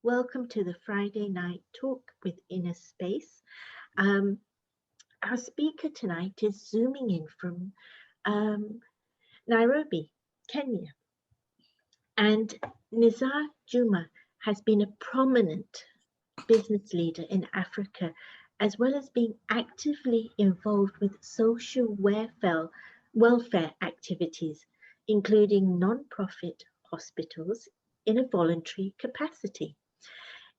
Welcome to the Friday night talk with Inner Space. Um, our speaker tonight is zooming in from Nairobi, Kenya. And Nizar Juma has been a prominent business leader in Africa, as well as being actively involved with social welfare activities, including non-profit hospitals in a voluntary capacity.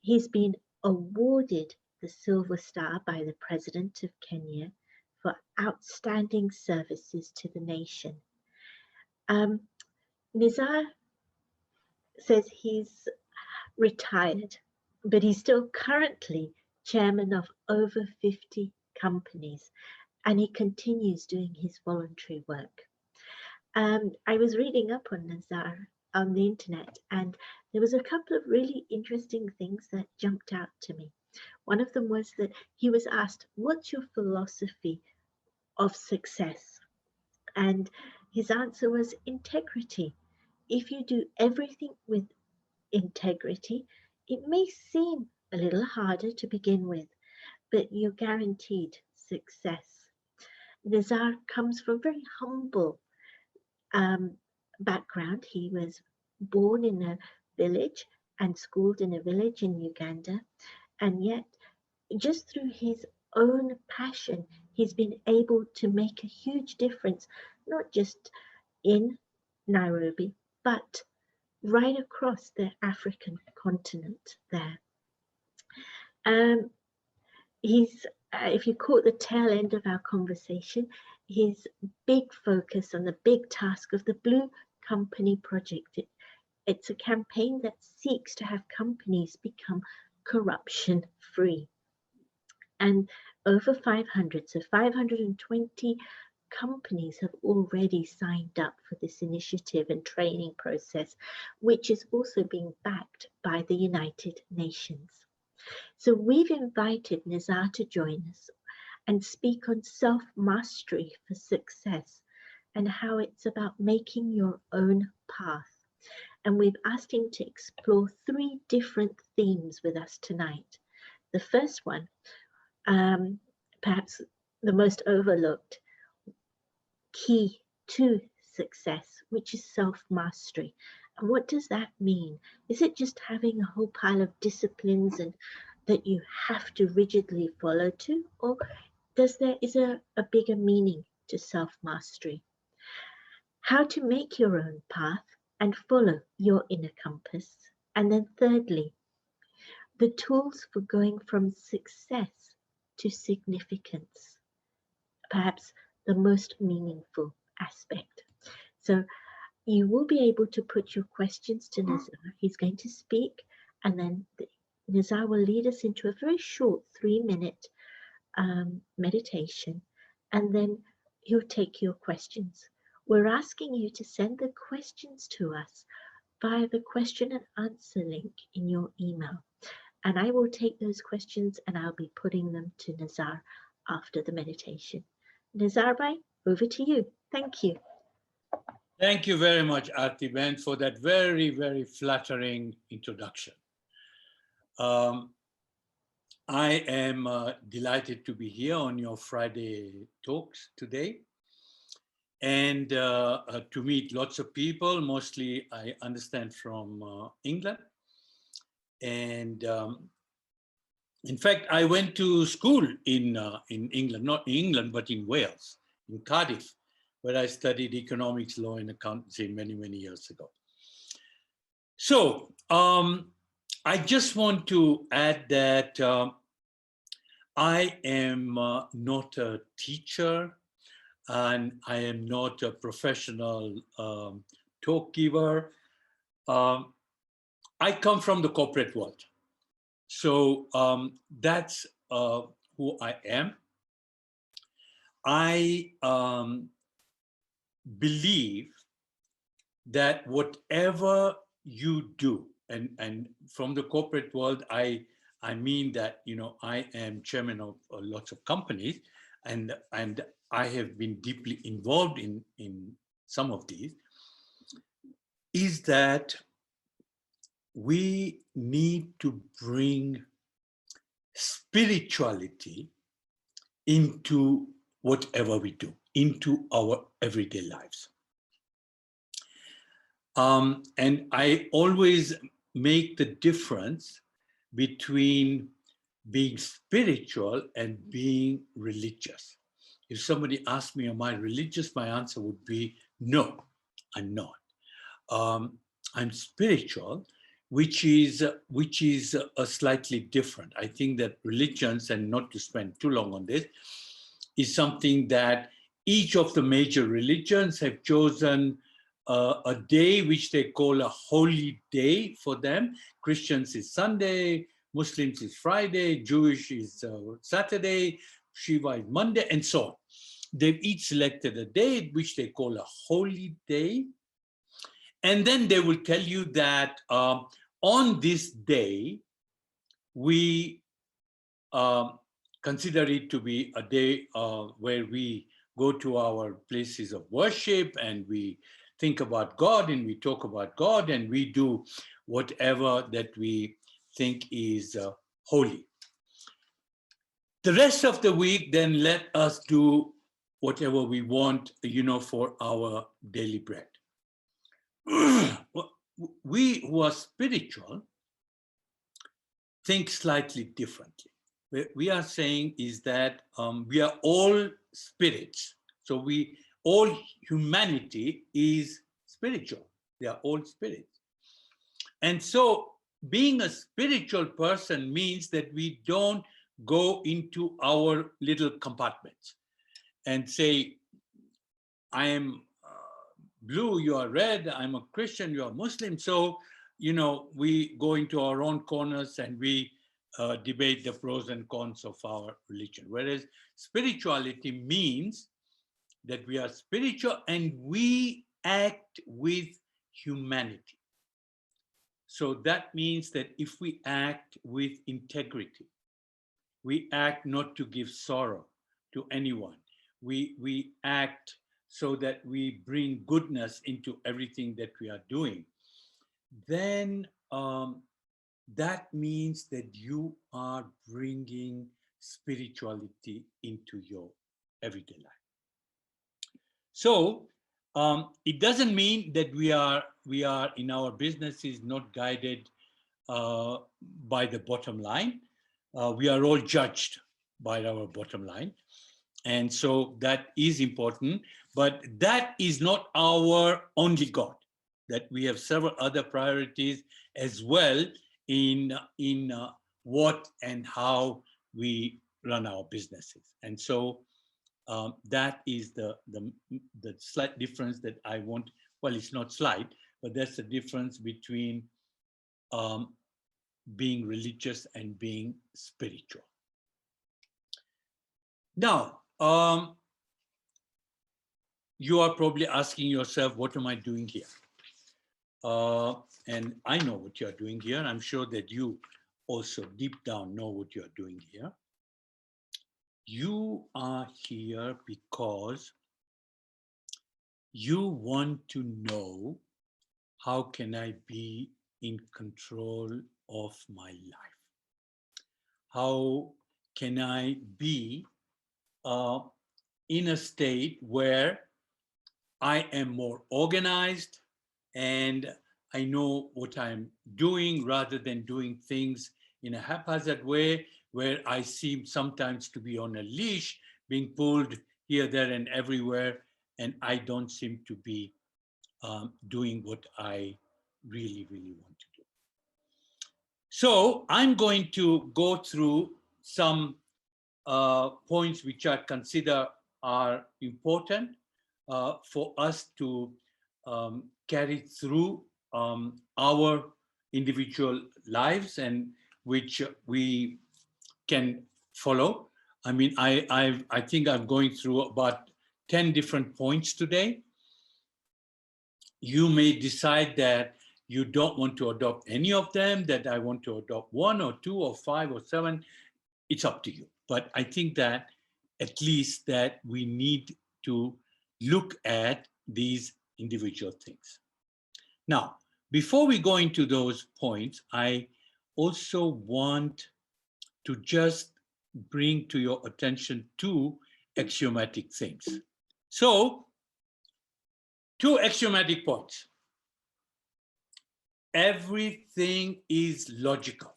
He's been awarded the Silver Star by the President of Kenya for outstanding services to the nation. Nizar says he's retired, but he's still currently chairman of over 50 companies, and he continues doing his voluntary work. I was reading up on Nizar on the internet, and there was a couple of really interesting things that jumped out to me. One of them was that he was asked, "What's your philosophy of success?" And his answer was integrity. If you do everything with integrity, it may seem a little harder to begin with, but you're guaranteed success. Nizar comes from very humble background. He was born in a village and schooled in a village in Uganda, and yet just through his own passion, he's been able to make a huge difference, not just in Nairobi, but right across the African continent there. He's, if you caught the tail end of our conversation, his big focus on the big task of the Blue Company Project. It's a campaign that seeks to have companies become corruption free. And over 500, so 520 companies have already signed up for this initiative and training process, which is also being backed by the United Nations. So we've invited Nizar to join us and speak on self-mastery for success and how it's about making your own path. And we've asked him to explore 3 different themes with us tonight. The first one, perhaps the most overlooked key to success, which is self-mastery. And what does that mean? Is it just having a whole pile of disciplines and that you have to rigidly follow to, or is there a bigger meaning to self-mastery? How to make your own path and follow your inner compass. And then thirdly, the tools for going from success to significance, perhaps the most meaningful aspect. So you will be able to put your questions to Nizar. He's going to speak, and then Nizar will lead us into a very short 3-minute meditation, and then he'll take your questions. We're asking you to send the questions to us via the question and answer link in your email. And I will take those questions and I'll be putting them to Nizar after the meditation. Nizar bhai, over to you. Thank you. Thank you very much, Aarti Ben, for that very, very flattering introduction. I am delighted to be here on your Friday talks today and to meet lots of people, mostly I understand from England. And in fact, I went to school in England, not in England, but in Wales, in Cardiff, where I studied economics, law, and accountancy many, many years ago. So I just want to add that I am not a teacher and I am not a professional talk giver. I come from the corporate world. So that's who I am. I believe that whatever you do, and from the corporate world, I mean that, you know, I am chairman of lots of companies, and I have been deeply involved in some of these, is that we need to bring spirituality into whatever we do, into our everyday lives. And I always make the difference between being spiritual and being religious. If somebody asked me, am I religious? My answer would be, no, I'm not. I'm spiritual, which is a slightly different. I think that religions, and not to spend too long on this, is something that each of the major religions have chosen a day which they call a holy day for them. Christians is Sunday, Muslims is Friday, Jewish is Saturday, Shiva is Monday, and so on. They've each selected a day which they call a holy day. And then they will tell you that on this day, we consider it to be a day where we go to our places of worship and we think about God and we talk about God and we do whatever that we think is holy. The rest of the week, then let us do whatever we want, for our daily bread. We who are spiritual think slightly differently. We are saying is that we are all spirits. So all humanity is spiritual. They are all spirits. And so being a spiritual person means that we don't go into our little compartments and say, I am blue, you are red, I'm a Christian, you are Muslim. So, we go into our own corners and we debate the pros and cons of our religion. Whereas spirituality means that we are spiritual and we act with humanity. So that means that if we act with integrity, we act not to give sorrow to anyone. We act so that we bring goodness into everything that we are doing. Then that means that you are bringing spirituality into your everyday life. So it doesn't mean that we are in our businesses not guided by the bottom line. We are all judged by our bottom line. And so that is important, but that is not our only God, that we have several other priorities as well in what and how we run our businesses. And so that is the slight difference that I want. Well, it's not slight, but that's the difference between being religious and being spiritual. Now, you are probably asking yourself, what am I doing here? And I know what you're doing here. I'm sure that you also deep down know what you're doing here. You are here because you want to know, how can I be in control of my life? How can I be in a state where I am more organized and I know what I'm doing rather than doing things in a haphazard way where I seem sometimes to be on a leash, being pulled here, there, and everywhere, and I don't seem to be doing what I really, really want to do. So I'm going to go through some points which I consider are important for us to carry through our individual lives and which we can follow. I mean, I think I'm going through about 10 different points today. You may decide that you don't want to adopt any of them, that I want to adopt 1 or 2 or 5 or 7. It's up to you. But I think that at least that we need to look at these individual things. Now, Before we go into those points, I also want to just bring to your attention two axiomatic things. So, two axiomatic points. Everything is logical.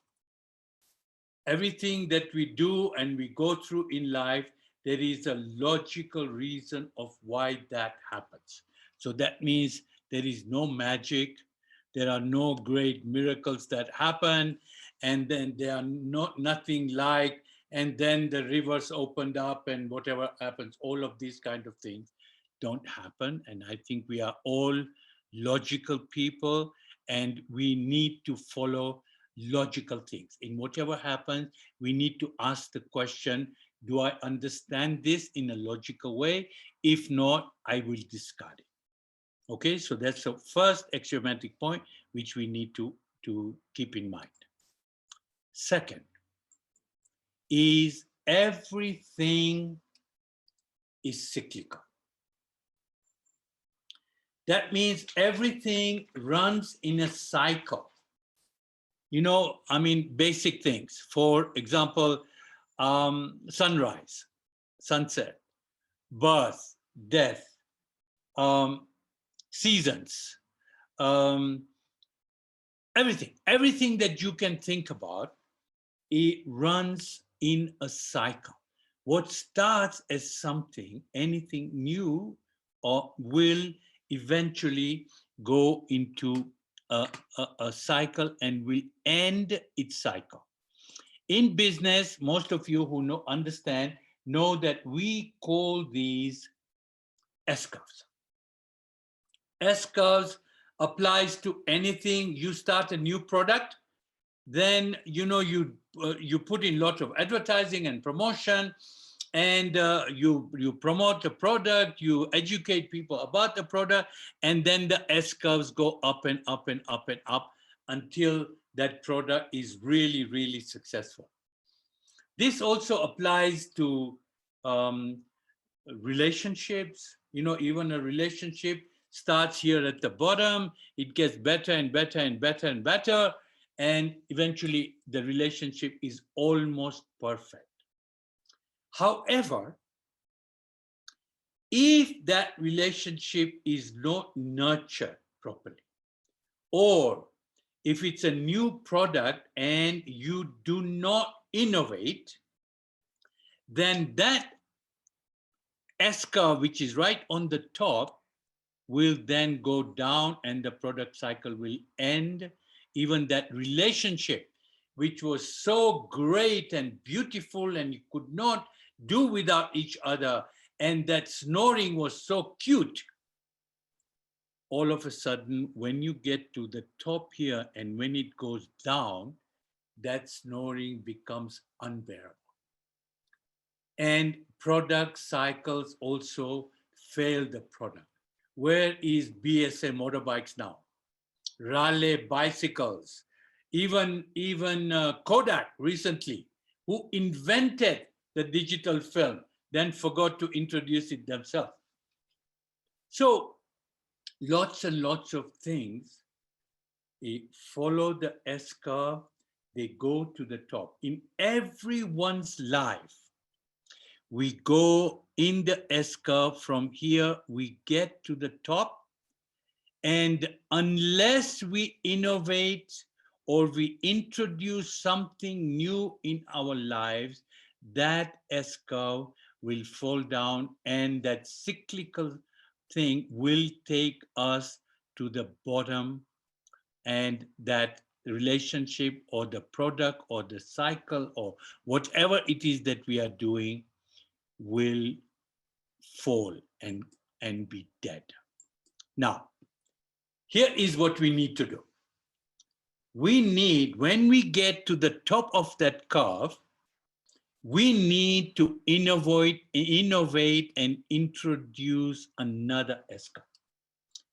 Everything that we do and we go through in life, there is a logical reason of why that happens. So that means there is no magic, there are no great miracles that happen, and then there are nothing like, and then the rivers opened up and whatever happens, all of these kind of things don't happen. And I think we are all logical people, and we need to follow logical things. In whatever happens, we need to ask the question, do I understand this in a logical way? If not, I will discard it. Okay, so that's the first axiomatic point which we need to keep in mind. Second is everything is cyclical. That means everything runs in a cycle. You know, I mean, basic things. For example, sunrise, sunset, birth, death, seasons, everything that you can think about, it runs in a cycle. What starts as something, anything new, or will eventually go into a cycle and will end its cycle. In business, most of you who understand know that we call these S-curves. S-curves applies to anything. You start a new product, then you put in lots of advertising and promotion, and you promote the product, you educate people about the product, and then the S-curves go up and up and up and up until that product is really, really successful. This also applies to relationships. You know, even a relationship starts here at the bottom, it gets better and better and better and better, and eventually the relationship is almost perfect. However, if that relationship is not nurtured properly, or if it's a new product and you do not innovate, then that S-curve, which is right on the top, will then go down and the product cycle will end. Even that relationship, which was so great and beautiful and you could not do without each other, and that snoring was so cute, all of a sudden, when you get to the top here and when it goes down, that snoring becomes unbearable. And product cycles also fail the product. Where is BSA motorbikes now? Raleigh bicycles, even Kodak recently, who invented the digital film, then forgot to introduce it themselves. So lots and lots of things follow the S-curve, they go to the top. In everyone's life, we go in the S-curve. From here, we get to the top. And unless we innovate or we introduce something new in our lives, that S-curve will fall down, and that cyclical thing will take us to the bottom, and that relationship or the product or the cycle or whatever it is that we are doing will fall and be dead. Now, here is what we need to do. We need, when we get to the top of that curve, we need to innovate and introduce another S-curve.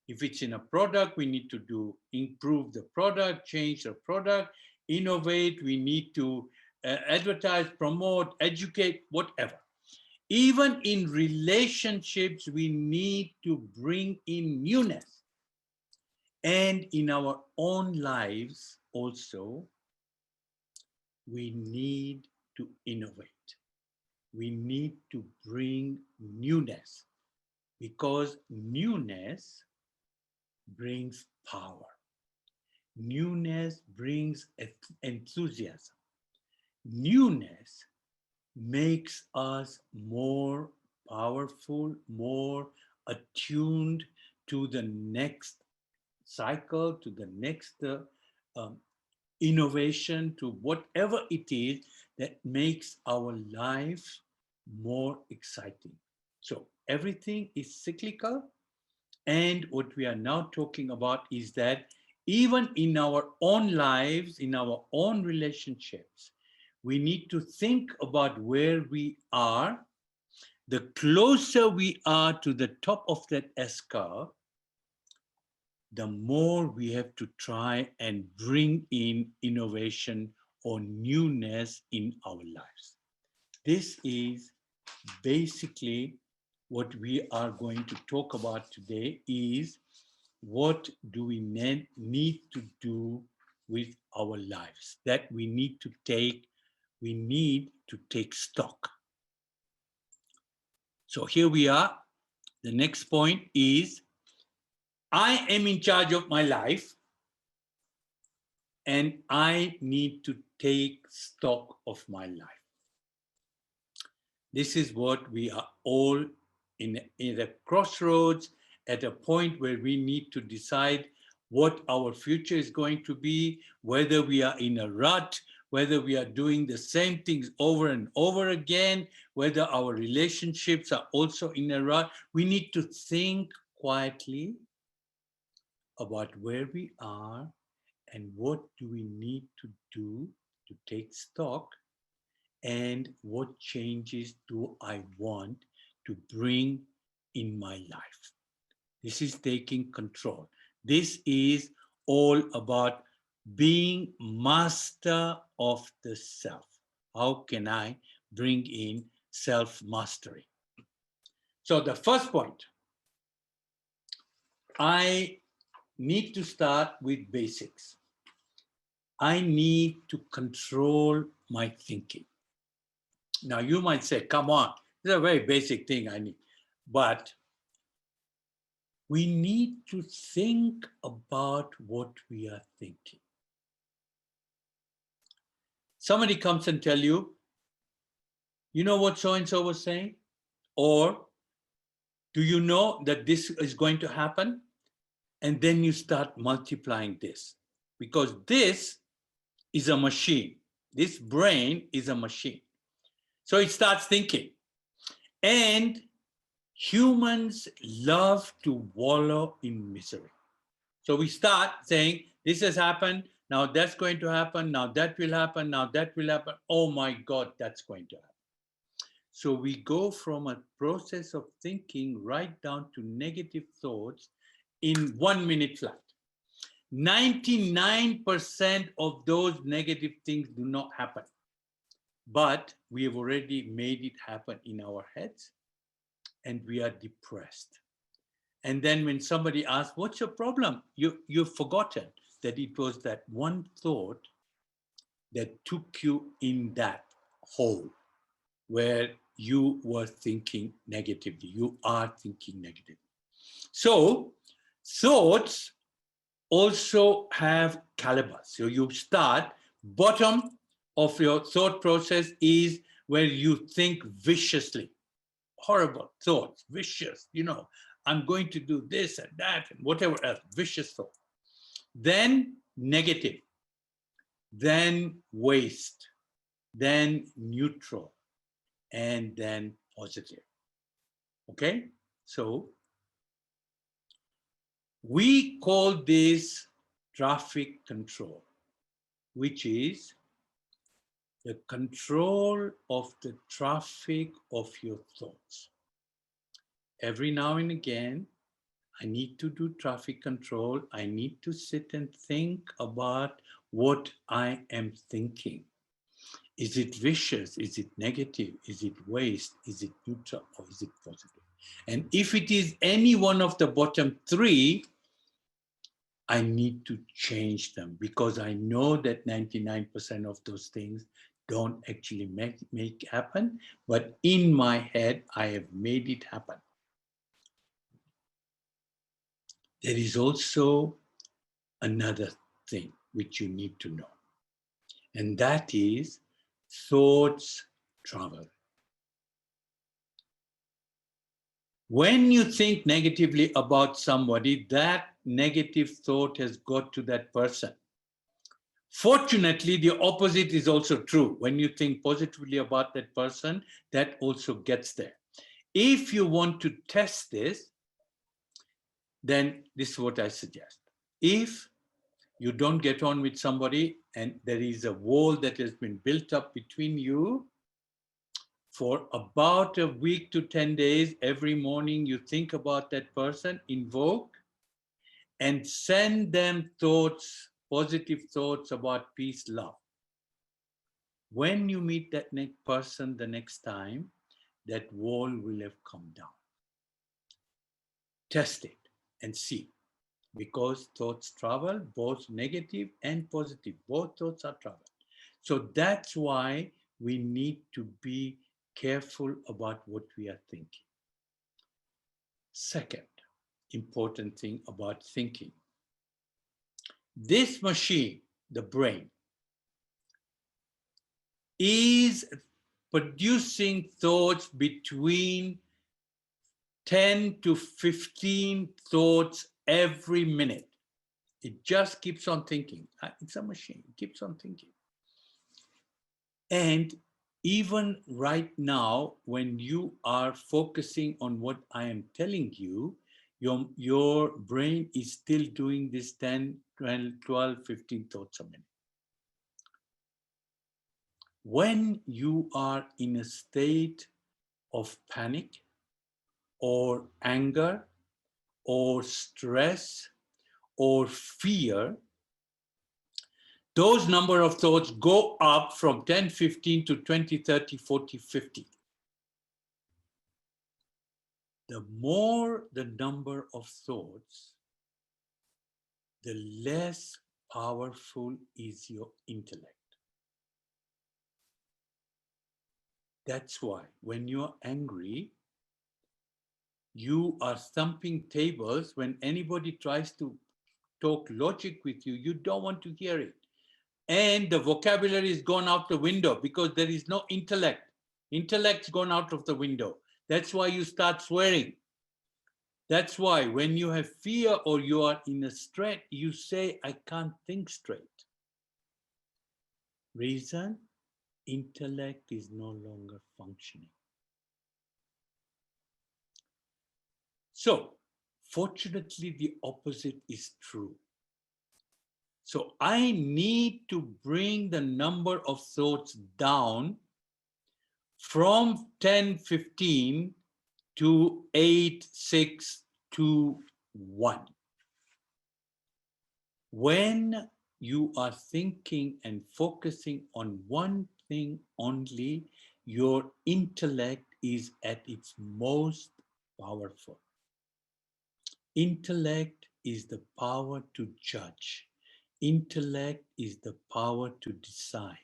If it's in a product, we need to improve the product, change the product, innovate, we need to advertise, promote, educate, whatever. Even in relationships, we need to bring in newness. And in our own lives also, we need to innovate. We need to bring newness, because newness brings power. Newness brings enthusiasm. Newness makes us more powerful, more attuned to the next cycle, to the next um, innovation, to whatever it is that makes our life more exciting. So everything is cyclical. And what we are now talking about is that even in our own lives, in our own relationships, we need to think about where we are. The closer we are to the top of that S-curve, the more we have to try and bring in innovation or newness in our lives. This is basically what we are going to talk about today, is what do we need to do with our lives, that we need to take stock. So here we are. The next point is, I am in charge of my life and I need to take stock of my life. This is what we are all in a crossroads, at a point where we need to decide what our future is going to be, whether we are in a rut, whether we are doing the same things over and over again, whether our relationships are also in a rut. We need to think quietly about where we are and what do we need to do to take stock, and what changes do I want to bring in my life. This is taking control. This is all about being master of the self. How can I bring in self-mastery? So the first point, I need to start with basics. I need to control my thinking. Now you might say, come on, this is a very basic thing I need. But we need to think about what we are thinking. Somebody comes and tell you, you know what so-and-so was saying? Or, do you know that this is going to happen? And then you start multiplying this, because this is a machine. This brain is a machine. So it starts thinking. And humans love to wallow in misery. So we start saying, this has happened, now that's going to happen, now that will happen, now that will happen. Oh my God, that's going to happen. So we go from a process of thinking right down to negative thoughts in 1 minute flat. 99% of those negative things do not happen, but we have already made it happen in our heads, and we are depressed. And then when somebody asks, what's your problem? You've forgotten that it was that one thought that took you in that hole where you were thinking negatively. You are thinking negatively. So thoughts also have calibers. So you start, bottom of your thought process is where you think viciously. Horrible thoughts, vicious, I'm going to do this and that and whatever else, vicious thought. Then negative, then waste, then neutral, and then positive. Okay? So we call this traffic control, which is the control of the traffic of your thoughts. Every now and again, I need to do traffic control. I need to sit and think about what I am thinking. Is it vicious? Is it negative? Is it waste? Is it neutral? Or is it positive? And if it is any one of the bottom three, I need to change them because I know that 99% of those things don't actually make happen, but in my head, I have made it happen. There is also another thing which you need to know, and that is thoughts travel. When you think negatively about somebody, that negative thought has got to that person. Fortunately, the opposite is also true. When you think positively about that person, that also gets there. If you want to test this, then this is what I suggest. If you don't get on with somebody and there is a wall that has been built up between you, for about a week to 10 days, every morning you think about that person, invoke, and send them thoughts, positive thoughts about peace, love. When you meet that next person the next time, that wall will have come down. Test it and see, because thoughts travel, both negative and positive, both thoughts are travel. So that's why we need to be careful about what we are thinking. Second important thing about thinking. This machine, the brain, is producing thoughts between 10 to 15 thoughts every minute. It just keeps on thinking. It's a machine, it keeps on thinking. And even right now, when you are focusing on what I am telling you, your brain is still doing this 10, 12, 15 thoughts a minute. When you are in a state of panic or anger or stress or fear, those number of thoughts go up from 10, 15 to 20, 30, 40, 50. The more the number of thoughts, the less powerful is your intellect. That's why when you're angry, you are thumping tables. When anybody tries to talk logic with you, you don't want to hear it. And the vocabulary is gone out the window because there is no intellect. Intellect's gone out of the window. That's why you start swearing. That's why when you have fear or you are in a stress, you say, I can't think straight. Reason? Intellect is no longer functioning. So, fortunately, the opposite is true. So I need to bring the number of thoughts down from 10, 15 to 8, 6, 2, 1. When you are thinking and focusing on one thing only, your intellect is at its most powerful. Intellect is the power to judge. Intellect is the power to decide,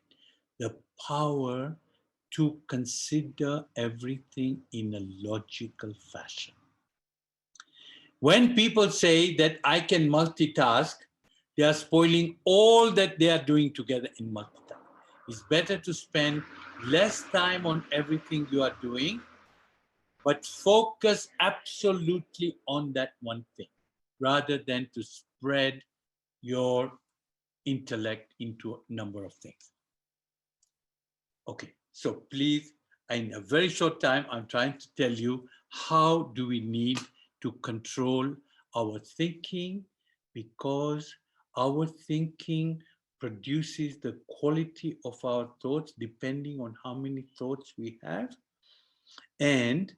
the power to consider everything in a logical fashion. When people say that I can multitask, they are spoiling all that they are doing together in multitask. It's better to spend less time on everything you are doing, but focus absolutely on that one thing, rather than to spread your intellect into a number of things. Okay, so please, in a very short time, I'm trying to tell you how do we need to control our thinking, because our thinking produces the quality of our thoughts depending on how many thoughts we have. And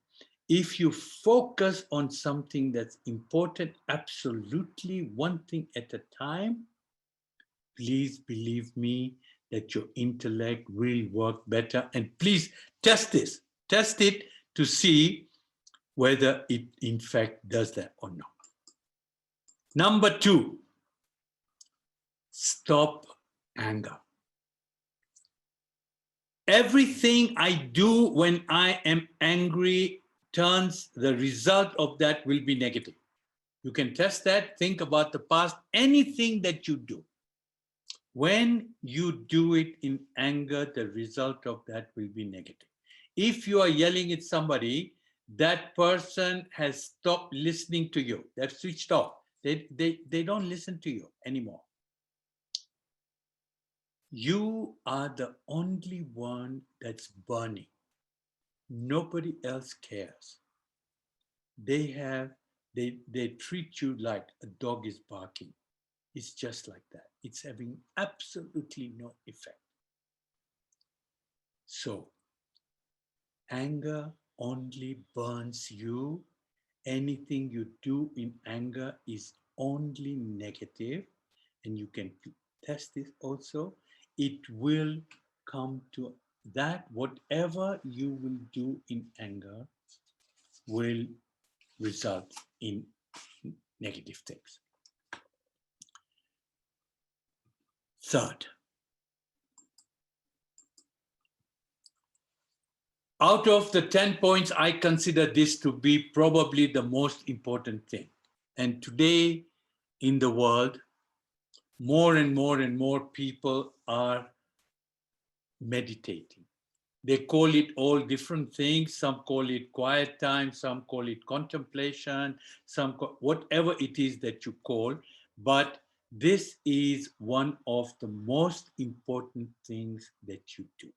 if you focus on something that's important, absolutely one thing at a time, please believe me that your intellect will work better. And please test this. Test it to see whether it in fact does that or not. Number 2, Stop anger. Everything I do when I am angry turns, the result of that will be negative. You can test that. Think about the past. Anything that you do, when you do it in anger, the result of that will be negative. If you are yelling at somebody, that person has stopped listening to you. They've switched off. They don't listen to you anymore. You are the only one that's burning. Nobody else cares. They treat you like a dog is barking. It's just like that. It's having absolutely no effect. So anger only burns you. Anything you do in anger is only negative, and you can test this also. It will come to that. Whatever you will do in anger will result in negative things. Third, out of the 10 points, I consider this to be probably the most important thing. And today in the world, more and more and more people are meditating. They call it all different things. Some call it quiet time, some call it contemplation, whatever it is that you call. But this is one of the most important things that you do.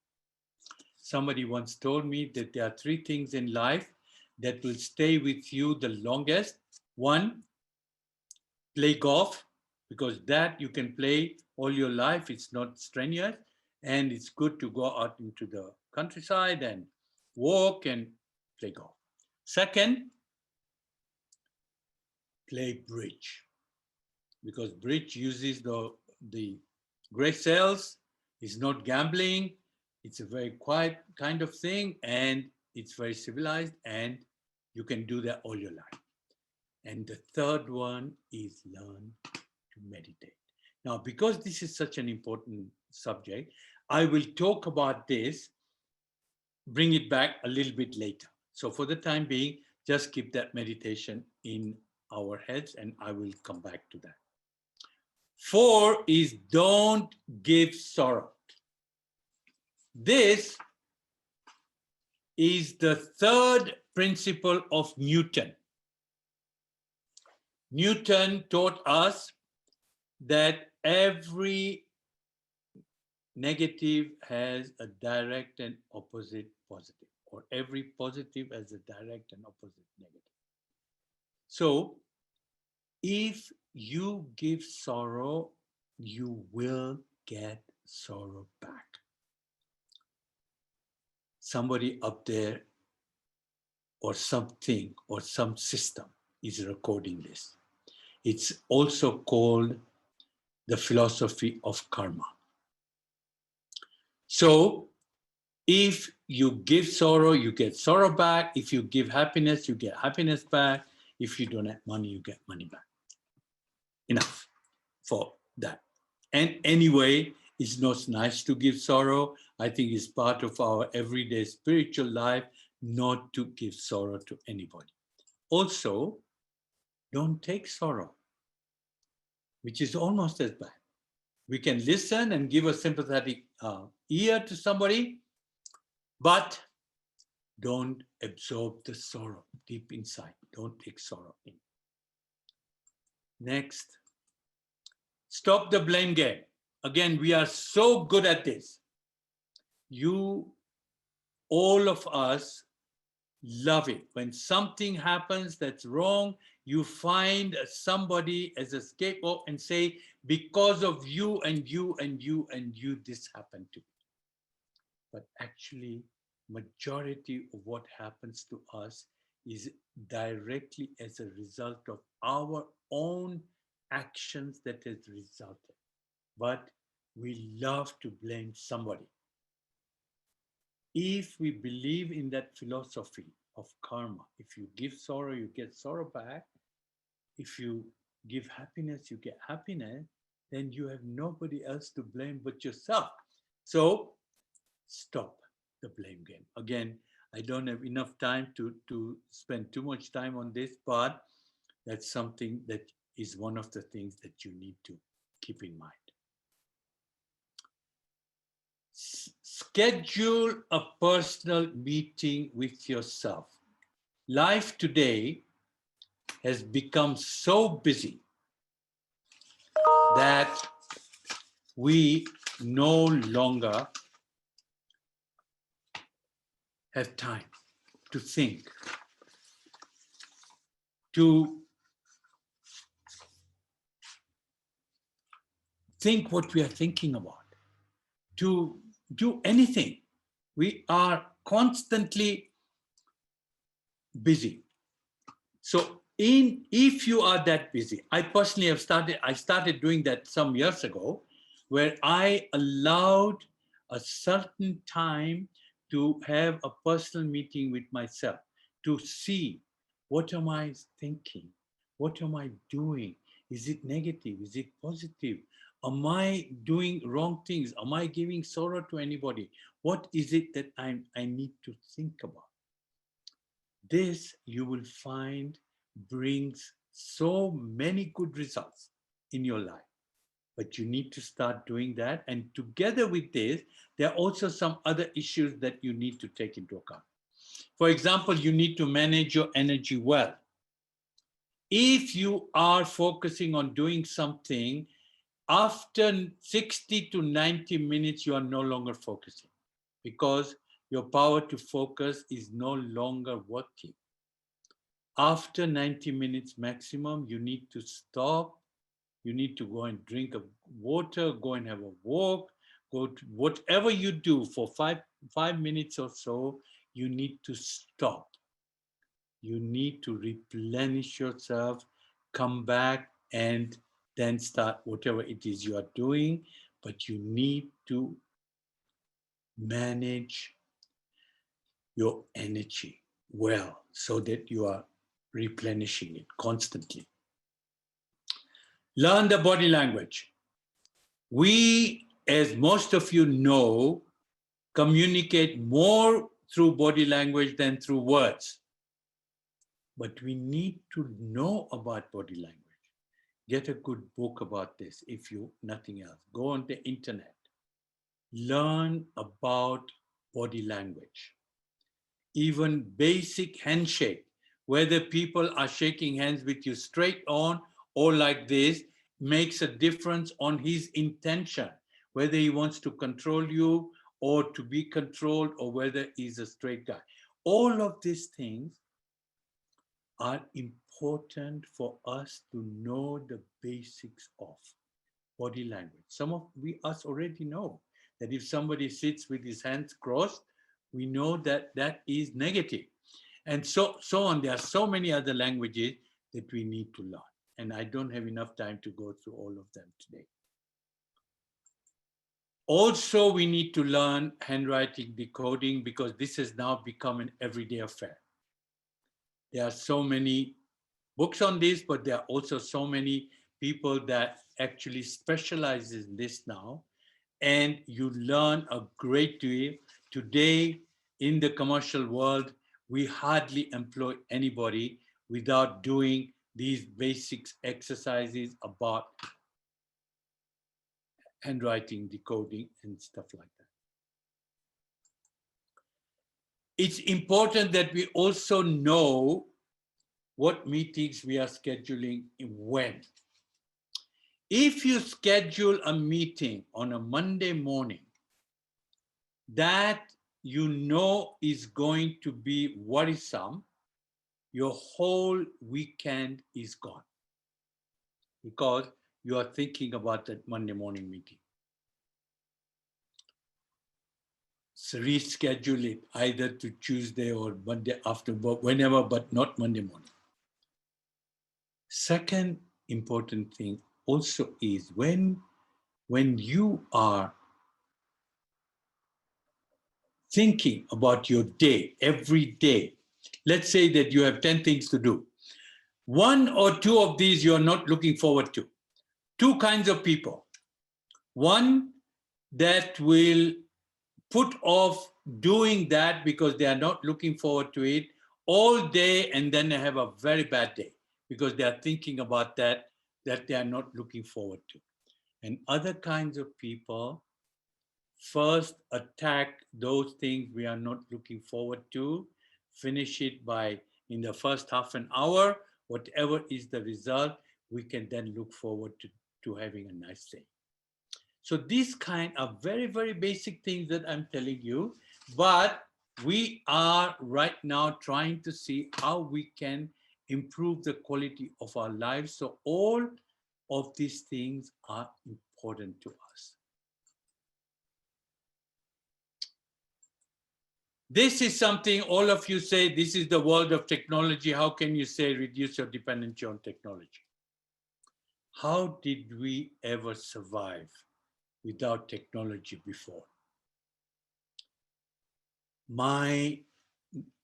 Somebody once told me that there are 3 things in life that will stay with you the longest. One, play golf, because that you can play all your life. It's not strenuous, and it's good to go out into the countryside and walk and play golf. Second, play bridge, because bridge uses the gray cells. It's not gambling. It's a very quiet kind of thing, and it's very civilized, and you can do that all your life. And the third one is learn to meditate. Now, because this is such an important subject, I will talk about this, bring it back a little bit later. So for the time being, just keep that meditation in our heads, and I will come back to that. 4 is don't give sorrow. This is the third principle of Newton. Newton taught us that every negative has a direct and opposite positive, or every positive has a direct and opposite negative. So if you give sorrow, you will get sorrow back. Somebody up there or something or some system is recording this. It's also called the philosophy of karma. So if you give sorrow, you get sorrow back. If you give happiness, you get happiness back. If you donate money, you get money back. Enough for that. And anyway, it's not nice to give sorrow. I think it's part of our everyday spiritual life not to give sorrow to anybody. Also, don't take sorrow, which is almost as bad. We can listen and give a sympathetic ear to somebody, but don't absorb the sorrow deep inside. Don't take sorrow in. Next, stop the blame game. Again, we are so good at this. All of us love it. When something happens that's wrong, you find somebody as a scapegoat and say, because of you and you and you and you, this happened to me. But actually, majority of what happens to us is directly as a result of our own actions that has resulted. But we love to blame somebody. If we believe in that philosophy of karma, if you give sorrow, you get sorrow back. If you give happiness, you get happiness. then you have nobody else to blame but yourself. So stop the blame game. Again, I don't have enough time to spend too much time on this, but that's something that is one of the things that you need to keep in mind. Schedule a personal meeting with yourself. Life today has become so busy that we no longer have time to think, to think what we are thinking about, to do anything. We are constantly busy. So if you are that busy, I personally I started doing that some years ago, where I allowed a certain time to have a personal meeting with myself, to see what am I thinking, what am I doing, is it negative, is it positive, am I doing wrong things, am I giving sorrow to anybody, what is it that I need to think about. This, you will find, brings so many good results in your life. But you need to start doing that. And together with this, there are also some other issues that you need to take into account. For example, you need to manage your energy well. If you are focusing on doing something, after 60 to 90 minutes, you are no longer focusing, because your power to focus is no longer working. After 90 minutes maximum, you need to stop. You need to go and drink water, go and have a walk, go to whatever you do for five minutes or so, you need to stop. You need to replenish yourself, come back, and then start whatever it is you are doing. But you need to manage your energy well so that you are replenishing it constantly. Learn the body language. We, as most of you know, communicate more through body language than through words. But we need to know about body language. Get a good book about this if you nothing else. Go on the internet. Learn about body language. Even basic handshake, whether people are shaking hands with you straight on or like this, makes a difference on his intention, whether he wants to control you or to be controlled, or whether he's a straight guy. All of these things are important for us to know the basics of body language. Some of us already know that if somebody sits with his hands crossed, we know that that is negative. And so on. There are so many other languages that we need to learn. And I don't have enough time to go through all of them today. Also, we need to learn handwriting decoding, because this has now become an everyday affair. There are so many books on this, but there are also so many people that actually specialize in this now. And you learn a great deal. Today, in the commercial world, we hardly employ anybody without doing these basic exercises about handwriting, decoding, and stuff like that. It's important that we also know what meetings we are scheduling and when. If you schedule a meeting on a Monday morning that you know is going to be worrisome, your whole weekend is gone, because you are thinking about that Monday morning meeting. So reschedule it either to Tuesday or Monday after work, whenever, but not Monday morning. Second important thing also is when you are thinking about your day, every day, let's say that you have 10 things to do. One or two of these you're not looking forward to. two kinds of people. One that will put off doing that because they are not looking forward to it all day, and then they have a very bad day because they are thinking about that they are not looking forward to. And other kinds of people first attack those things we are not looking forward to, finish it by in the first half an hour, whatever is the result, we can then look forward to having a nice day. So these kind are very, very basic things that I'm telling you, but we are right now trying to see how we can improve the quality of our lives. So all of these things are important to us. This is something all of you say, this is the world of technology. How can you say reduce your dependency on technology? How did we ever survive without technology before? I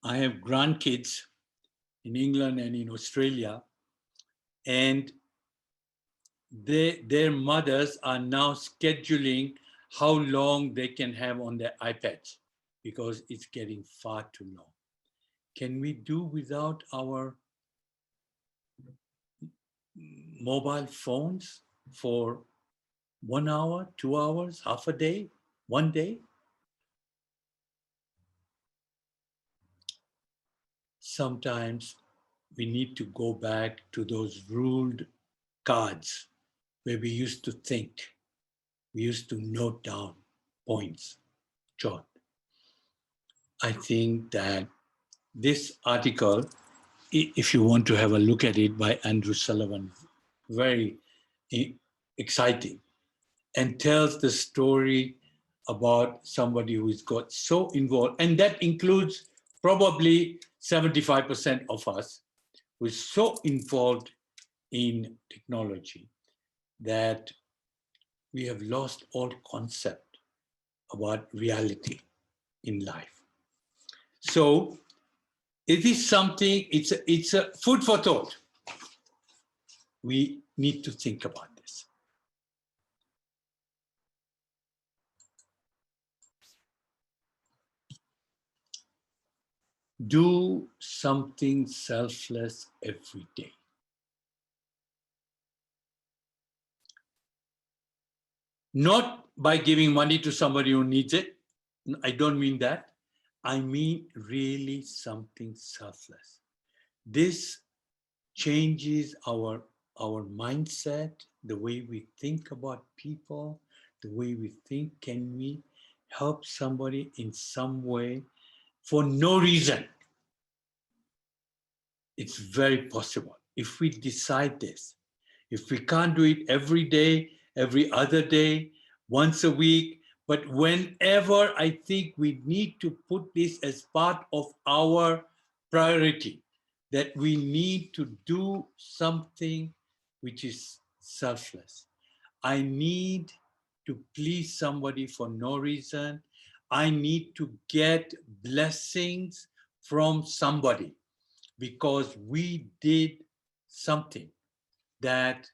have grandkids in England and in Australia, and their mothers are now scheduling how long they can have on their iPads because it's getting far too long. Can we do without our mobile phones for 1 hour, 2 hours, half a day, one day? Sometimes we need to go back to those ruled cards where we used to think, we used to note down points, jot. I think that this article, if you want to have a look at it, by Andrew Sullivan, very exciting, and tells the story about somebody who's got so involved, and that includes probably 75% of us, who is so involved in technology that we have lost all concept about reality in life. So it is something, it's a food for thought. We need to think about this. Do something selfless every day. Not by giving money to somebody who needs it. I don't mean that. I mean really something selfless. This changes our mindset, the way we think about people, the way we think, can we help somebody in some way for no reason? It's very possible if we decide this. If we can't do it every day, every other day, once a week, but whenever I think we need to put this as part of our priority, that we need to do something which is selfless. I need to please somebody for no reason. I need to get blessings from somebody because we did something that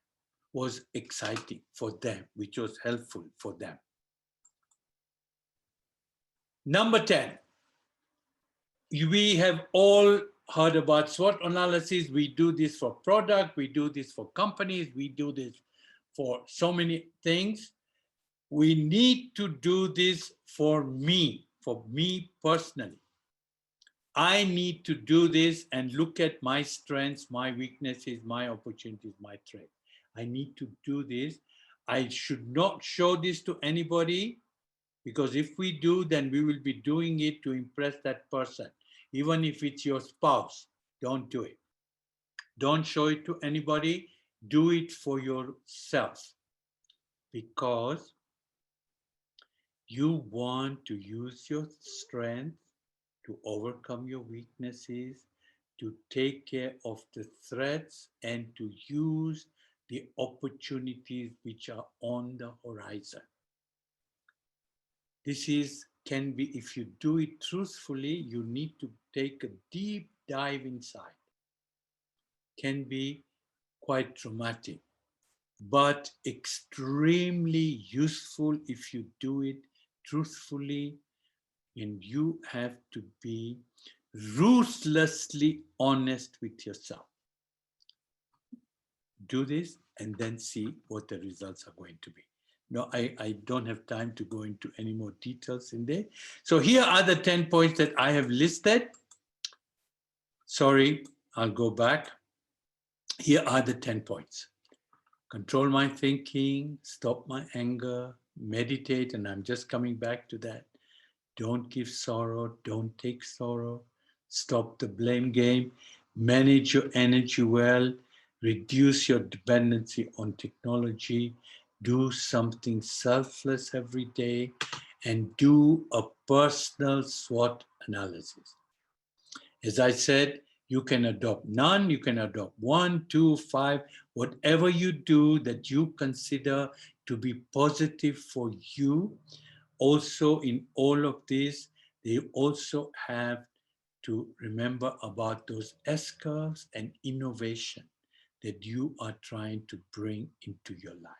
was exciting for them, which was helpful for them. Number 10, we have all heard about SWOT analysis. We do this for product, we do this for companies, we do this for so many things. We need to do this for me personally. I need to do this and look at my strengths, my weaknesses, my opportunities, my threats. I need to do this. I should not show this to anybody, because if we do, then we will be doing it to impress that person. Even if it's your spouse, don't do it. Don't show it to anybody. Do it for yourself, because you want to use your strength to overcome your weaknesses, to take care of the threats, and to use the opportunities which are on the horizon. This can be, if you do it truthfully, you need to take a deep dive inside. Can be quite traumatic. but extremely useful if you do it truthfully, and you have to be ruthlessly honest with yourself. Do this and then see what the results are going to be. No, I don't have time to go into any more details in there. So here are the 10 points that I have listed. Sorry, I'll go back. Here are the 10 points. Control my thinking, stop my anger, meditate, and I'm just coming back to that. Don't give sorrow, don't take sorrow, stop the blame game, manage your energy well, reduce your dependency on technology, do something selfless every day, and do a personal SWOT analysis. As I said, you can adopt none, you can adopt 1, 2, 5, whatever you do that you consider to be positive for you. Also, in all of this, they also have to remember about those S-curves and innovation that you are trying to bring into your life.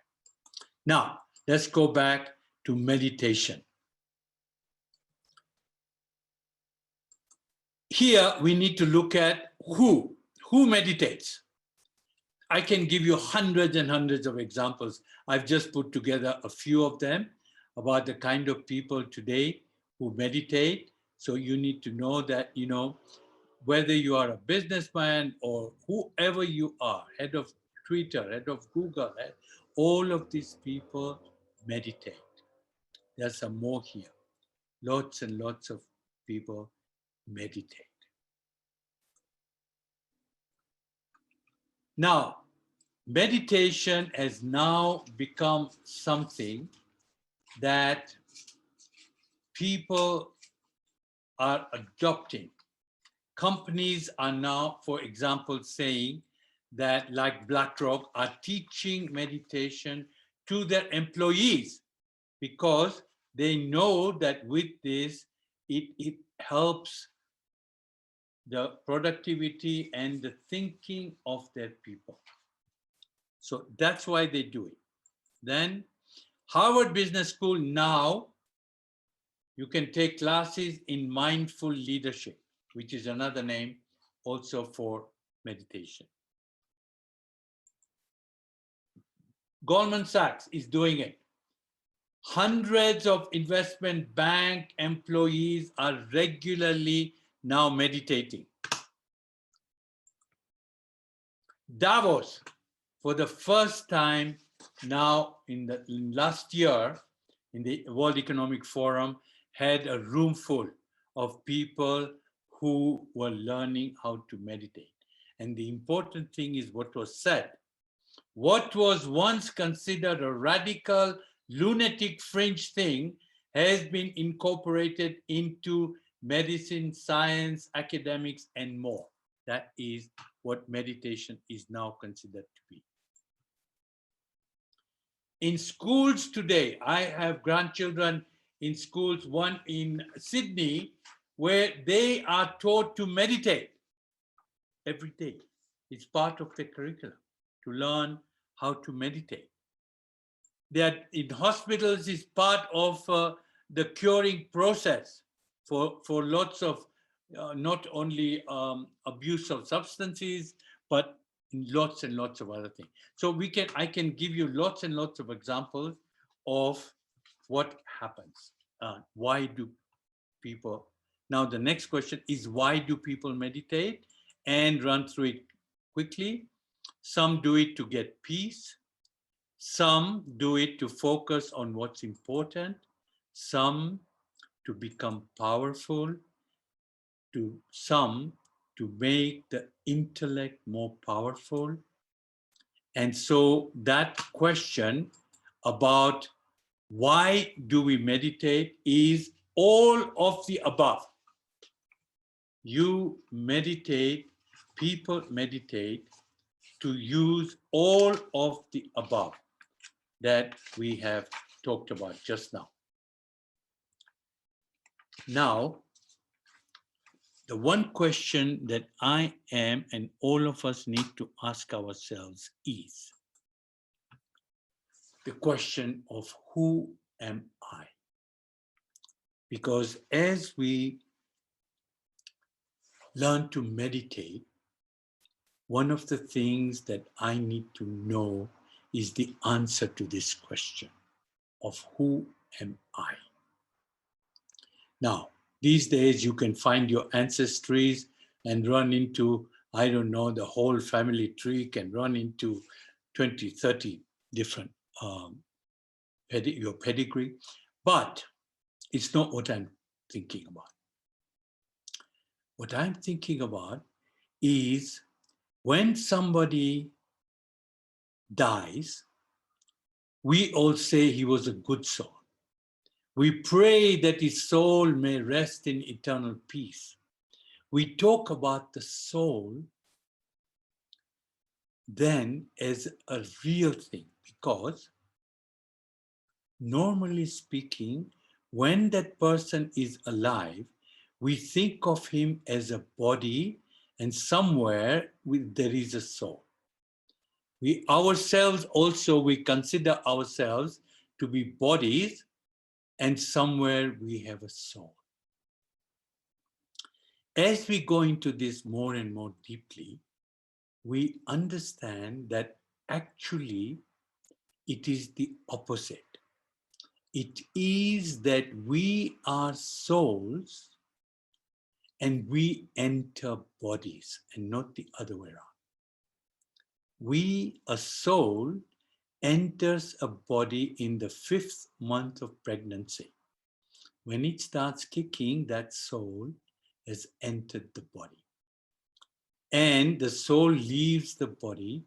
Now, let's go back to meditation. Here, we need to look at who meditates. I can give you hundreds and hundreds of examples. I've just put together a few of them about the kind of people today who meditate. So you need to know that, whether you are a businessman or whoever you are, head of Twitter, head of Google, all of these people meditate. There's some more here. Lots and lots of people meditate. Now, meditation has now become something that people are adopting. Companies are now, for example, saying that, like BlackRock, are teaching meditation to their employees because they know that with this, it helps the productivity and the thinking of their people. So that's why they do it. Then Harvard Business School, now you can take classes in mindful leadership, which is another name also for meditation. Goldman Sachs is doing it. Hundreds of investment bank employees are regularly now meditating. Davos, for the first time now in last year, in the World Economic Forum, had a room full of people who were learning how to meditate. And the important thing is what was said. What was once considered a radical, lunatic fringe thing has been incorporated into medicine, science, academics, and more. That is what meditation is now considered to be. In schools today, I have grandchildren in schools, one in Sydney, where they are taught to meditate every day. It's part of the curriculum to learn how to meditate. That in hospitals is part of the curing process for lots of not only abuse of substances, but lots and lots of other things. So I can give you lots and lots of examples of what happens. Why do people? Now the next question is, why do people meditate? And run through it quickly. Some do it to get peace. Some do it to focus on what's important. Some to become powerful. Some to make the intellect more powerful. And so that question about why do we meditate is all of the above. You meditate, people meditate to use all of the above that we have talked about just now. Now, the one question that I am and all of us need to ask ourselves is, the question of who am I? Because as we learn to meditate, one of the things that I need to know is the answer to this question of who am I? Now, these days you can find your ancestries and run into, I don't know, the whole family tree can run into 20, 30 different your pedigree, but it's not what I'm thinking about. What I'm thinking about is when somebody dies, we all say he was a good soul. We pray that his soul may rest in eternal peace. We talk about the soul then as a real thing, because normally speaking, when that person is alive, we think of him as a body, and somewhere there is a soul. We ourselves also, we consider ourselves to be bodies, and somewhere we have a soul. As we go into this more and more deeply, we understand that actually it is the opposite. It is that we are souls and we enter bodies, and not the other way around. We, a soul, enters a body in the 5th month of pregnancy. When it starts kicking, that soul has entered the body. And the soul leaves the body.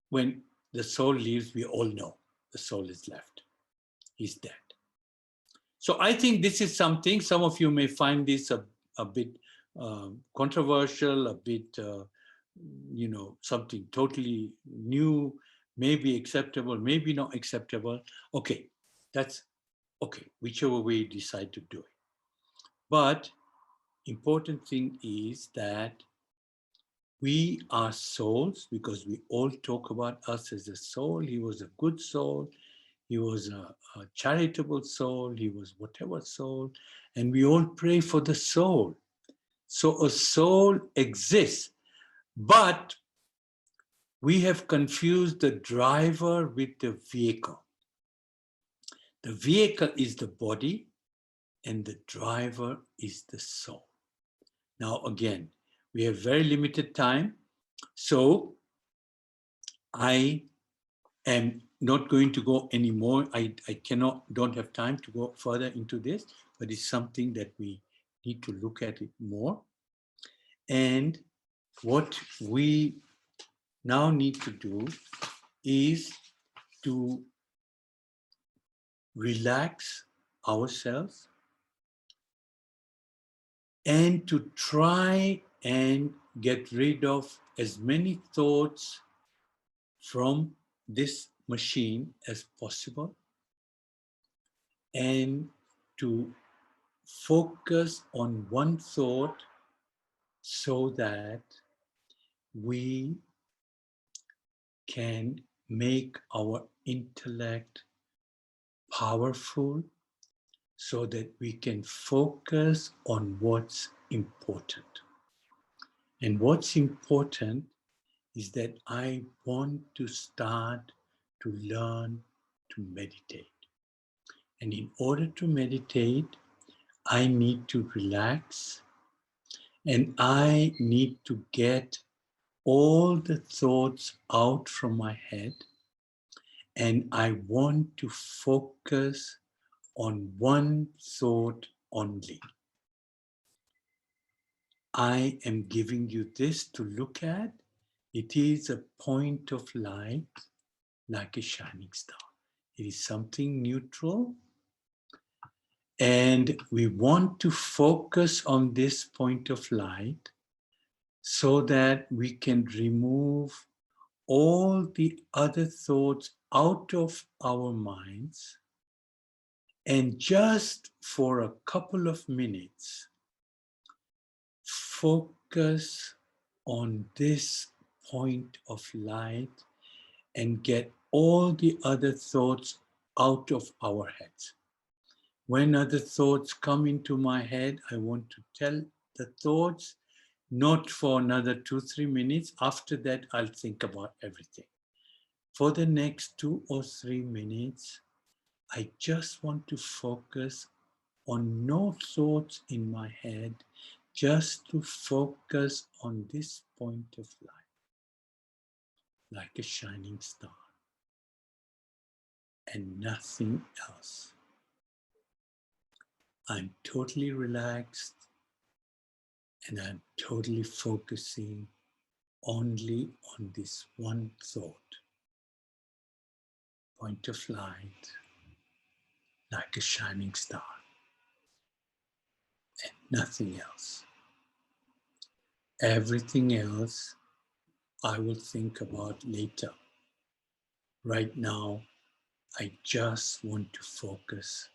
When the soul leaves, we all know the soul is left. He's dead. So I think this is something, some of you may find this a bit controversial, a bit, something totally new, maybe acceptable, maybe not acceptable. Okay, that's okay, whichever way you decide to do it. But important thing is that we are souls, because we all talk about us as a soul. He was a good soul. He was a charitable soul. He was whatever soul. And we all pray for the soul. So a soul exists. But we have confused the driver with the vehicle. The vehicle is the body, and the driver is the soul. Now, again, we have very limited time. So I am not going to go anymore. I don't have time to go further into this, but it's something that we need to look at it more. And what we now need to do is to relax ourselves and to try and get rid of as many thoughts from this machine as possible, and to focus on one thought so that we can make our intellect powerful, so that we can focus on what's important. And what's important is that I want to start to learn to meditate. And in order to meditate, I need to relax, and I need to get all the thoughts out from my head, and I want to focus on one thought only. I am giving you this to look at. It is a point of light, like a shining star. It is something neutral. And we want to focus on this point of light so that we can remove all the other thoughts out of our minds, and just for a couple of minutes, focus on this point of light and get all the other thoughts out of our heads. When other thoughts come into my head, I want to tell the thoughts not for another 2-3 minutes. After that, I'll think about everything. For the next 2 or 3 minutes, I just want to focus on no thoughts in my head, just to focus on this point of light, like a shining star, and nothing else. I'm totally relaxed and I'm totally focusing only on this one thought, point of light, like a shining star, and nothing else. Everything else I will think about later. Right now, I just want to focus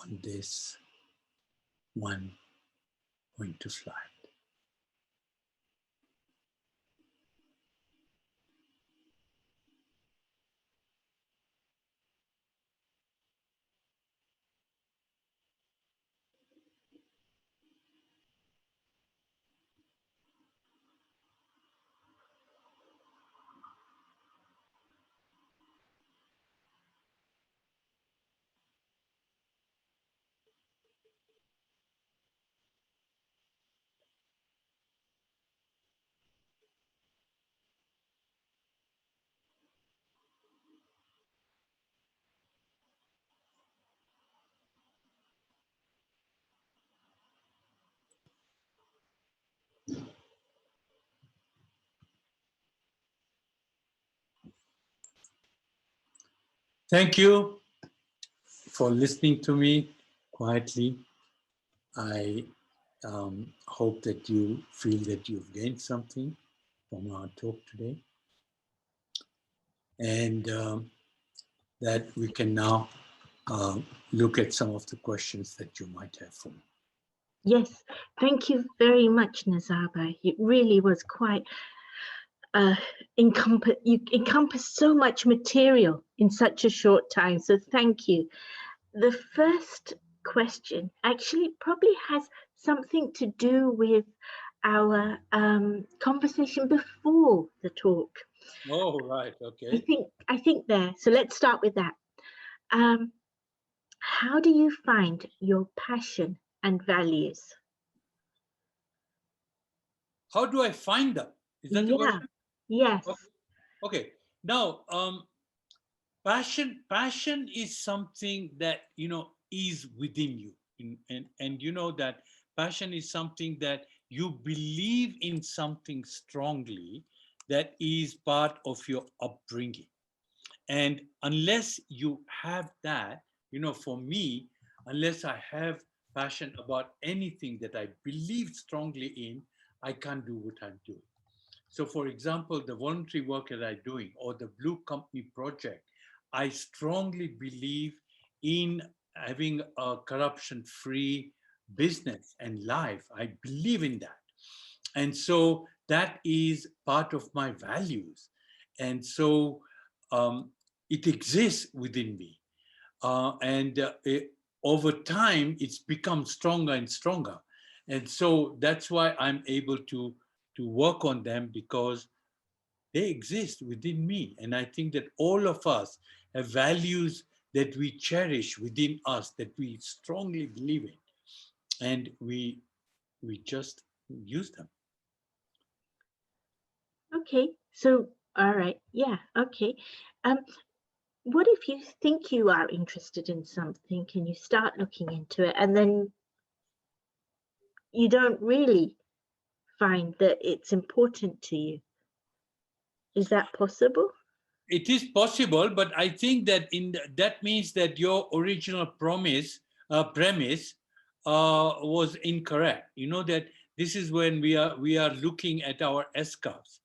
on this one point of light. Thank you for listening to me quietly. I hope that you feel that you've gained something from our talk today, and that we can now look at some of the questions that you might have for me. Yes, thank you very much, Nizar. It really was quite you encompass so much material in such a short time. So thank you. The first question actually probably has something to do with our conversation before the talk. Oh, right. Okay. I think there. So let's start with that. Um, how do you find your passion and values? How do I find them? Is that the Yeah. question? Yes. Okay. Now, passion is something that is within you, and you know that passion is something that you believe in something strongly that is part of your upbringing. And unless you have that, for me, unless I have passion about anything that I believe strongly in, I can't do what I'm doing. So, for example, the voluntary work that I'm doing or the Blue Company project, I strongly believe in having a corruption free business and life. I believe in that. And so that is part of my values. And so it exists within me. Over time, it's become stronger and stronger. And so that's why I'm able to work on them, because they exist within me. And I think that all of us have values that we cherish within us, that we strongly believe in, and we just use them. Okay. So, all right. Yeah. Okay. Um, what if you think you are interested in something and you start looking into it and then you don't really find that it's important to you? Is that possible? It is possible, but I think that that means that your original premise was incorrect. You know that this is when we are looking at our S curves,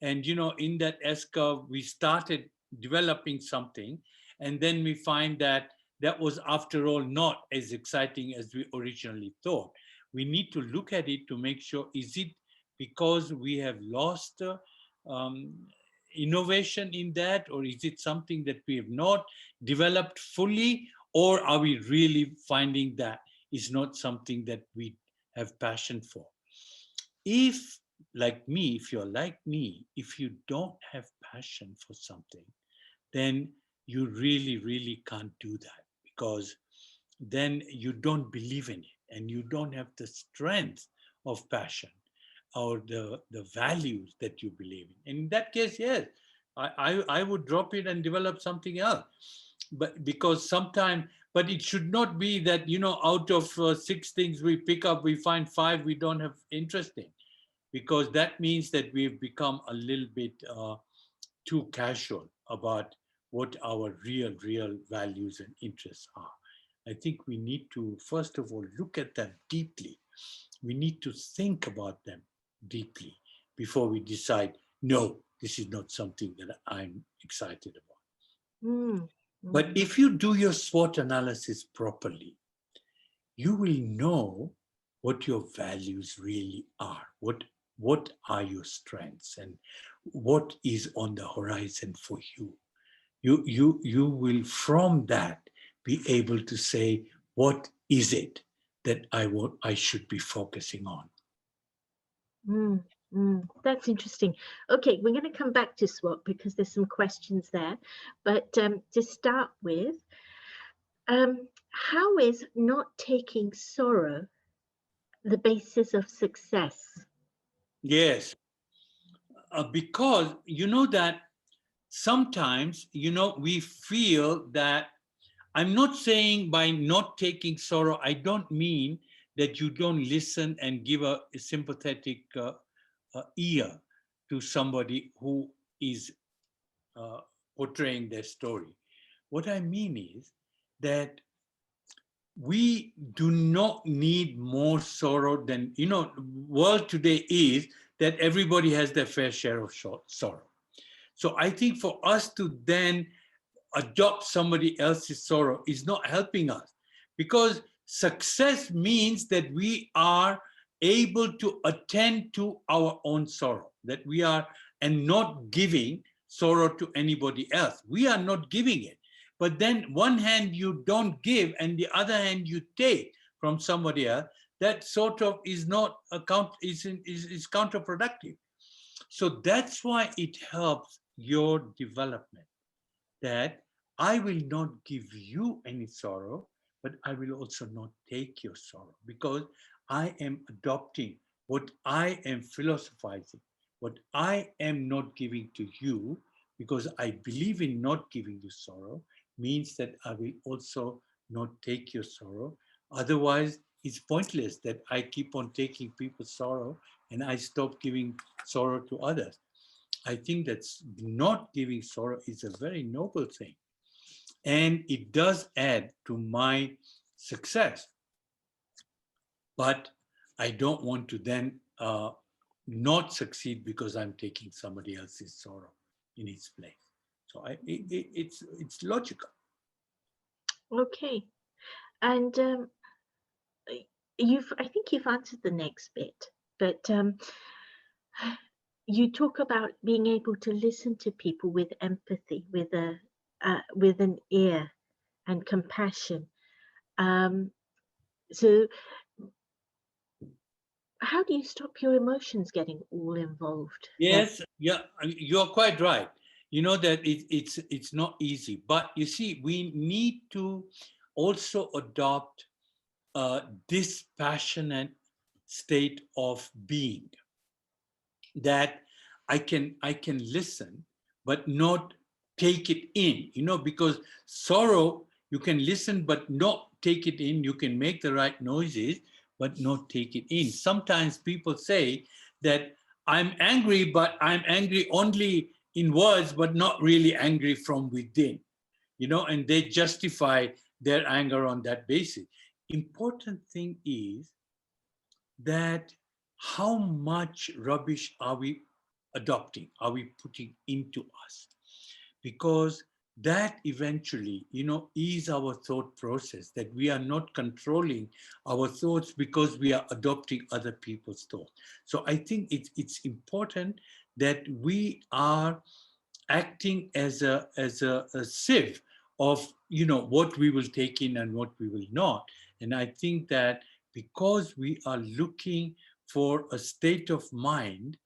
and in that S curve we started developing something, and then we find that that was after all not as exciting as we originally thought. We need to look at it to make sure, is it because we have lost um, innovation in that, or is it something that we have not developed fully, or are we really finding that is not something that we have passion for? If, like me, if you're like me, if you don't have passion for something, then you really, really can't do that, because then you don't believe in it and you don't have the strength of passion or the values that you believe in. And in that case, yes, I would drop it and develop something else. But because sometimes, but it should not be that, out of 6 things we pick up, we find 5 we don't have interest in, because that means that we've become a little bit too casual about what our real values and interests are. I think we need to, first of all, look at them deeply. We need to think about them deeply before we decide, no, this is not something that I'm excited about. Mm, But mm, if you do your SWOT analysis properly, you will know what your values really are. What are your strengths, and what is on the horizon for you? You will from that be able to say, what is it that I should be focusing on? mm, That's interesting. Okay, we're going to come back to SWOT because there's some questions there. But to start with, how is not taking sorrow the basis of success? Yes, because you know that sometimes, we feel that, I'm not saying by not taking sorrow, I don't mean that you don't listen and give a sympathetic ear to somebody who is uh, portraying their story. What I mean is that we do not need more sorrow than, world today is that everybody has their fair share of sorrow. So I think for us to then adopt somebody else's sorrow is not helping us, because success means that we are able to attend to our own sorrow, that we are, and not giving sorrow to anybody else. We are not giving it. But then one hand you don't give and the other hand you take from somebody else, that sort of is not is counterproductive. So that's why it helps your development, that I will not give you any sorrow, but I will also not take your sorrow, because I am adopting what I am philosophizing, what I am not giving to you, because I believe in not giving you sorrow, means that I will also not take your sorrow. Otherwise, it's pointless that I keep on taking people's sorrow and I stop giving sorrow to others. I think that not giving sorrow is a very noble thing. And it does add to my success. But I don't want to then not succeed because I'm taking somebody else's sorrow in its place. So it's logical. Okay, and I think you've answered the next bit, but you talk about being able to listen to people with empathy, with an ear and compassion. Um, so, how do you stop your emotions getting all involved? Yes, yeah, you're quite right. You know that it's not easy, but you see, we need to also adopt this passionate state of being, that I can listen but not take it in, because sorrow, you can listen but not take it in. You can make the right noises but not take it in. Sometimes people say that I'm angry, but I'm angry only in words but not really angry from within, and they justify their anger on that basis. Important thing is that how much rubbish are we adopting, are we putting into us? Because that eventually, is our thought process, that we are not controlling our thoughts because we are adopting other people's thoughts. So I think it's important that we are acting as a sieve of, what we will take in and what we will not. And I think that because we are looking for a state of mind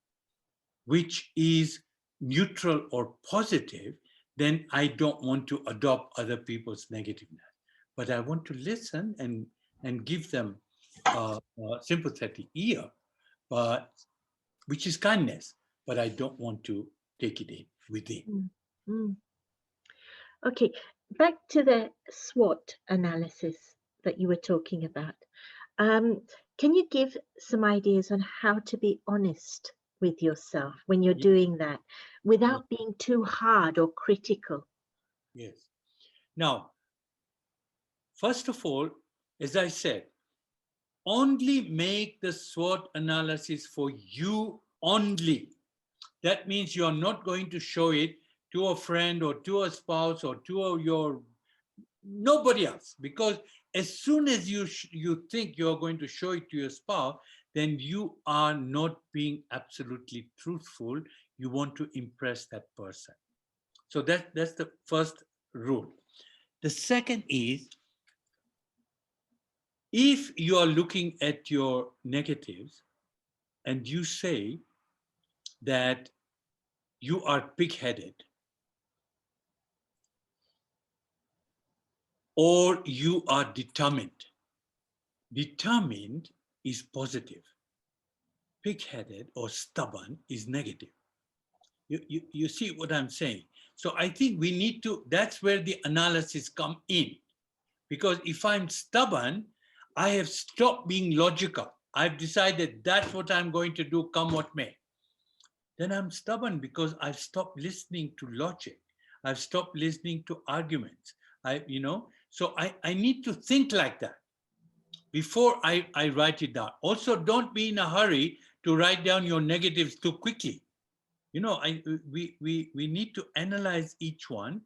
which is neutral or positive, then I don't want to adopt other people's negativeness. But I want to listen and give them a sympathetic ear, but which is kindness. But I don't want to take it in within. Mm, mm. Okay, back to the SWOT analysis that you were talking about. Um, can you give some ideas on how to be honest with yourself when you're Ye- doing that Yes. without being too hard or critical? Yes. Now, first of all, as I said, only make the SWOT analysis for you only. That means you're not going to show it to a friend or to a spouse or to your nobody else, because as soon as you think you're going to show it to your spouse, then you are not being absolutely truthful. You want to impress that person. So that's the first rule. The second is, if you are looking at your negatives and you say that you are pig-headed or you are determined. Determined is positive. Pig-headed or stubborn is negative. You see what I'm saying? So I think we need to, that's where the analysis come in. Because if I'm stubborn, I have stopped being logical. I've decided that's what I'm going to do, come what may. Then I'm stubborn because I've stopped listening to logic. I've stopped listening to arguments. So I need to think like that before I write it down. Also, don't be in a hurry to write down your negatives too quickly. We need to analyze each one.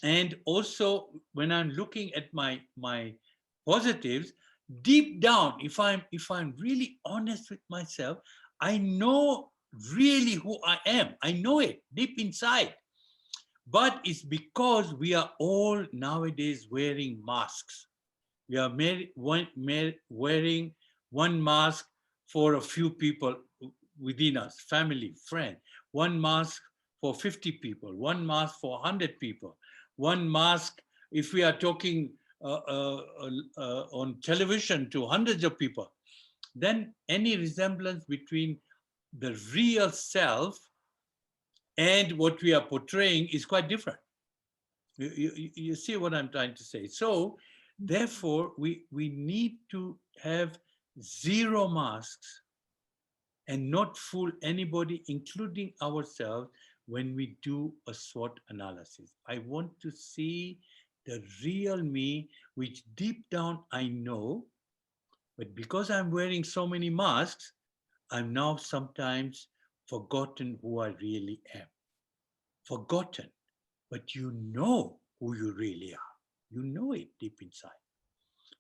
And also, when I'm looking at my positives, deep down, if I'm really honest with myself, I know really who I am. I know it deep inside. But it's because we are all nowadays wearing masks. We are wearing one mask for a few people within us, family, friend, one mask for 50 people, one mask for 100 people, one mask if we are talking on television to hundreds of people. Then any resemblance between the real self and what we are portraying is quite different. You see what I'm trying to say? So therefore, we need to have zero masks and not fool anybody, including ourselves, when we do a SWOT analysis. I want to see the real me, which deep down I know, but because I'm wearing so many masks, I'm now sometimes forgotten who I really am. Forgotten, but you know who you really are. You know it deep inside.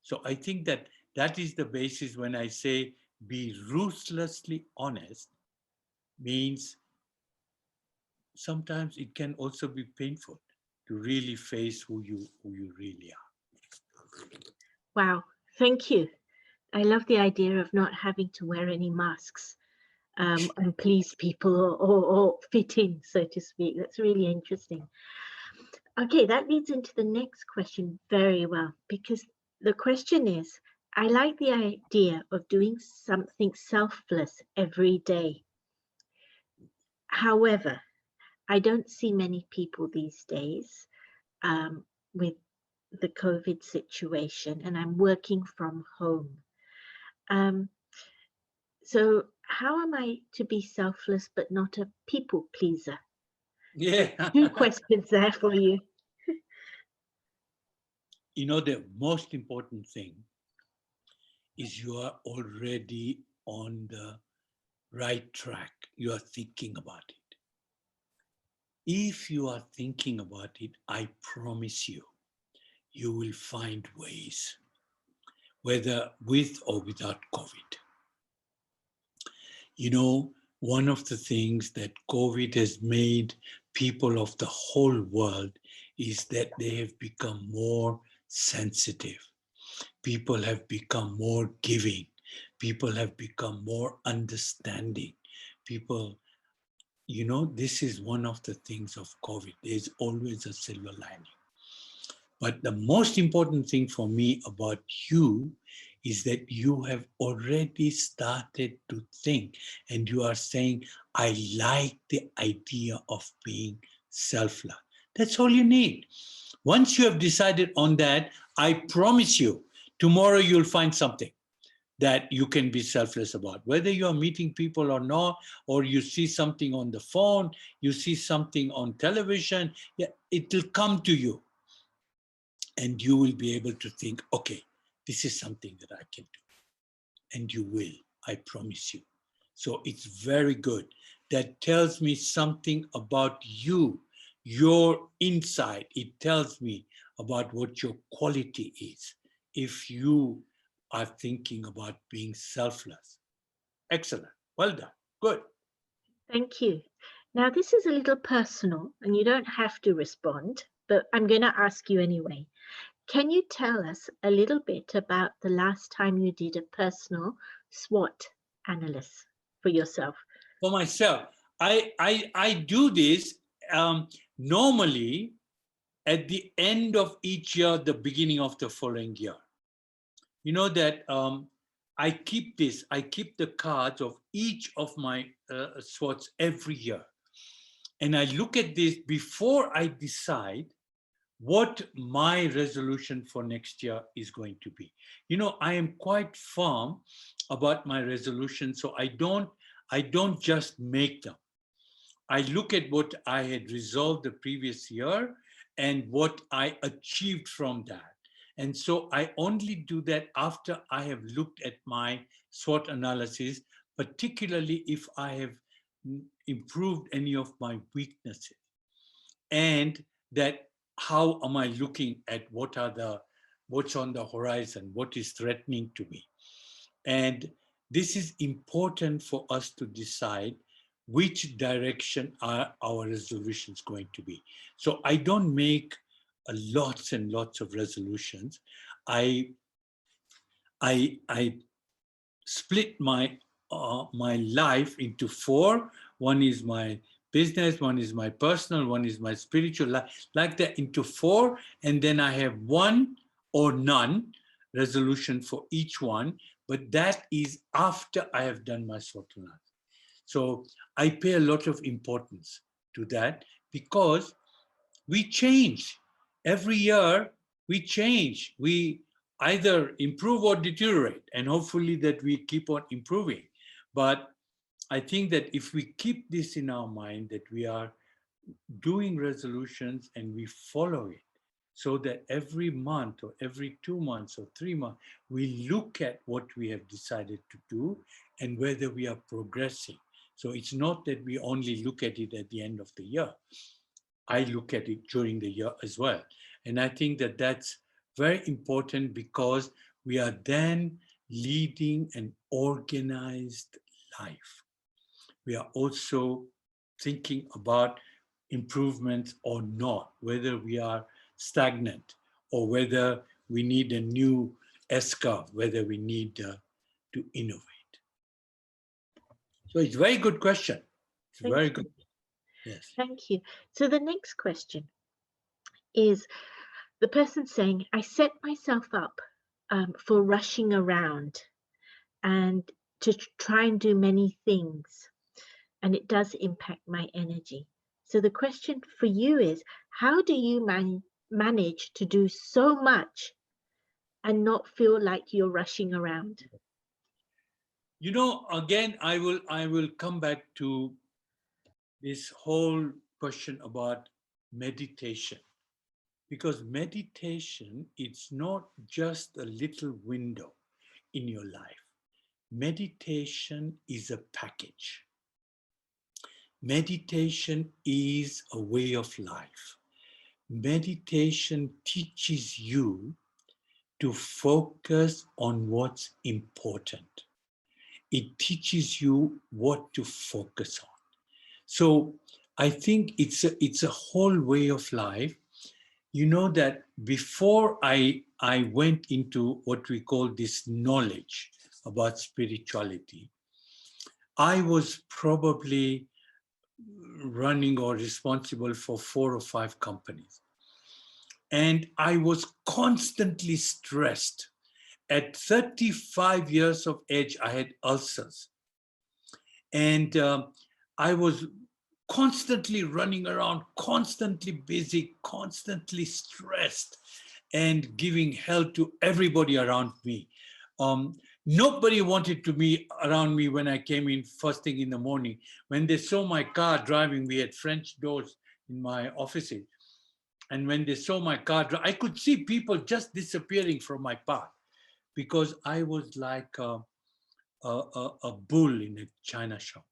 So I think that is the basis when I say be ruthlessly honest, means sometimes it can also be painful to really face who you really are. Wow, thank you. I love the idea of not having to wear any masks and please people or fit in, so to speak. That's really interesting. Okay, that leads into the next question very well, because the question is, I like the idea of doing something selfless every day. However, I don't see many people these days with the COVID situation, and I'm working from home. Um, so, how am I to be selfless but not a people pleaser? So, Yeah. two questions there for you. The most important thing is you are already on the right track. You are thinking about it. If you are thinking about it, I promise you will find ways, whether with or without COVID. One of the things that COVID has made people of the whole world is that they have become more sensitive. People have become more giving. People have become more understanding. People, this is one of the things of COVID. There's always a silver lining. But the most important thing for me about you is that you have already started to think and you are saying, I like the idea of being selfless. That's all you need. Once you have decided on that, I promise you, tomorrow you'll find something that you can be selfless about. Whether you're meeting people or not, or you see something on the phone, you see something on television, yeah, it will come to you. And you will be able to think, okay, this is something that I can do. And you will, I promise you. So it's very good. That tells me something about you, your insight. It tells me about what your quality is. If you are thinking about being selfless. Excellent. Well done. Good. Thank you. Now, this is a little personal and you don't have to respond, but I'm going to ask you anyway. Can you tell us a little bit about the last time you did a personal SWOT analysis for yourself? For myself, I do this normally at the end of each year, the beginning of the following year. You know that I keep the cards of each of my SWOTs every year. And I look at this before I decide what my resolution for next year is going to be. I am quite firm about my resolution, so I don't just make them. I look at what I had resolved the previous year and what I achieved from that. And so I only do that after I have looked at my SWOT analysis, particularly if I have improved any of my weaknesses. And that how am I looking at what's on the horizon, what is threatening to me. And this is important for us to decide which direction are our resolutions going to be. So I don't make lots and lots of resolutions. I split my life into four. One is my business, one is my personal, one is my spiritual life, like that into four. And then I have one or none resolution for each one, but that is after I have done my SWOT analysis. So I pay a lot of importance to that because we change. Every year we change. We either improve or deteriorate, and hopefully that we keep on improving. But I think that if we keep this in our mind, that we are doing resolutions and we follow it, so that every month or every 2 months or 3 months, we look at what we have decided to do and whether we are progressing. So it's not that we only look at it at the end of the year. I look at it during the year as well. And I think that that's very important because we are then leading an organized life. We are also thinking about improvements or not, whether we are stagnant or whether we need a new S-curve, whether we need to innovate. So it's a very good question. It's very good. Yes. Thank you. So the next question is the person saying, I set myself up for rushing around and to try and do many things, and it does impact my energy. So the question for you is, how do you manage to do so much and not feel like you're rushing around? Again, I will come back to this whole question about meditation, because meditation, it's not just a little window in your life. Meditation is a package. Meditation is a way of life. Meditation teaches you to focus on what's important. It teaches you what to focus on. So I think it's a whole way of life. You know that before I went into what we call this knowledge about spirituality, I was probably running or responsible for 4 or 5 companies. And I was constantly stressed. At 35 years of age, I had ulcers. And I was constantly running around, constantly busy, constantly stressed, and giving help to everybody around me. Nobody wanted to be around me when I came in first thing in the morning. When they saw my car driving, we had French doors in my offices. And when they saw my car, I could see people just disappearing from my path because I was like a bull in a china shop.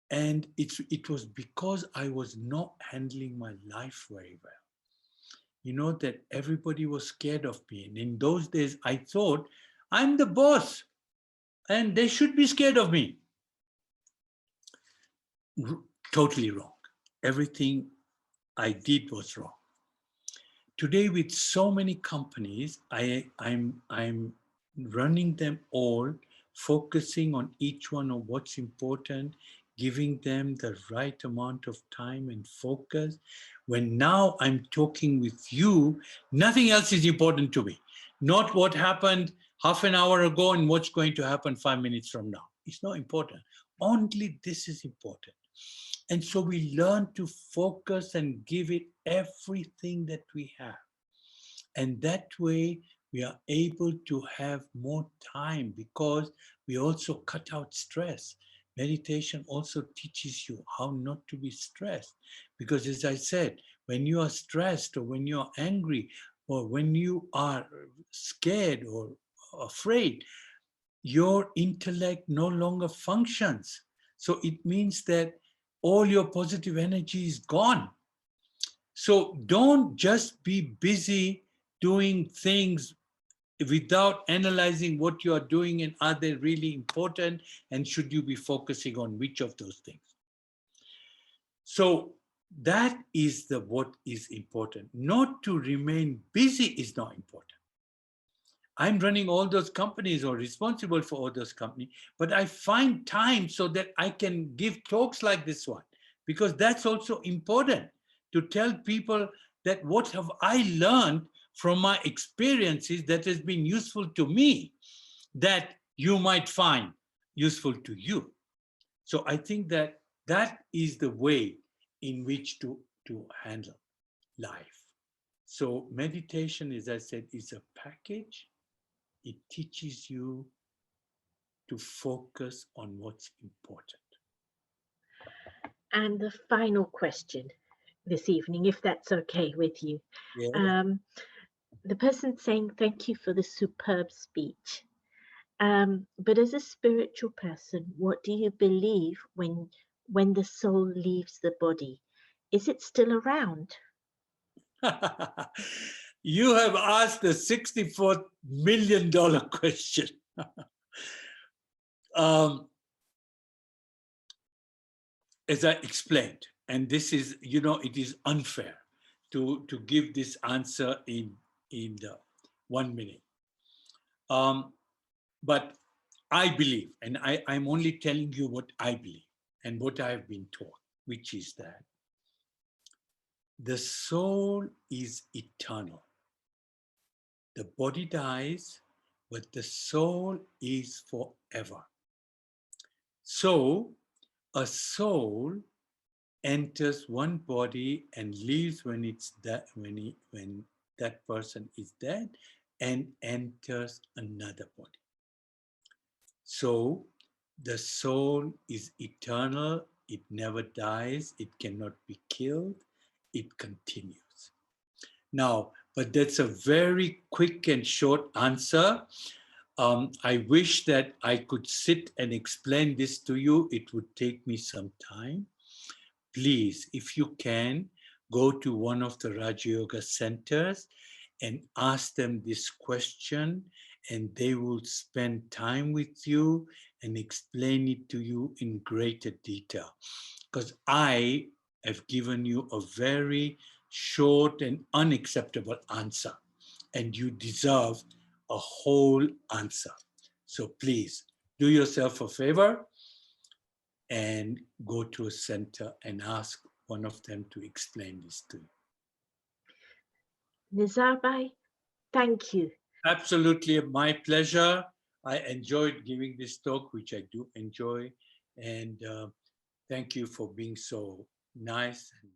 And it was because I was not handling my life very well. You know, that everybody was scared of me. And in those days, I thought, I'm the boss and they should be scared of me. Totally wrong. Everything I did was wrong. Today, with so many companies, I'm running them all, focusing on each one of what's important, giving them the right amount of time and focus. When now I'm talking with you, nothing else is important to me. Not what happened half an hour ago and what's going to happen 5 minutes from now. It's not important. Only this is important. And so we learn to focus and give it everything that we have. And that way we are able to have more time because we also cut out stress. Meditation also teaches you how not to be stressed. Because as I said, when you are stressed or when you are angry or when you are scared or afraid, your intellect no longer functions. So it means that all your positive energy is gone. So don't just be busy doing things without analyzing what you are doing and are they really important and should you be focusing on which of those things. So that is what is important. Not to remain busy is not important. I'm running all those companies or responsible for all those companies, but I find time so that I can give talks like this one, because that's also important to tell people that what have I learned from my experiences that has been useful to me that you might find useful to you. So I think that that is the way in which to handle life. So meditation, as I said, is a package. It teaches you to focus on what's important. And the final question this evening, if that's okay with you. Yeah. The person saying, thank you for the superb speech. But as a spiritual person, what do you believe when the soul leaves the body? Is it still around? You have asked the $64 million question. As I explained, and this is, it is unfair to give this answer in the 1 minute. But I believe, and I'm only telling you what I believe and what I have been taught, which is that the soul is eternal. The body dies, but the soul is forever. So a soul enters one body and leaves when it's when that person is dead and enters another body. So the soul is eternal, it never dies, it cannot be killed, it continues. Now, but that's a very quick and short answer. I wish that I could sit and explain this to you. It would take me some time. Please, if you can, go to one of the Raja Yoga centers and ask them this question, and they will spend time with you and explain it to you in greater detail. because I have given you a very short and unacceptable answer, and you deserve a whole answer. So please do yourself a favor and go to a center and ask one of them to explain this to you. Nizar Bhai, thank you. Absolutely my pleasure. I enjoyed giving this talk, which I do enjoy. And thank you for being so nice and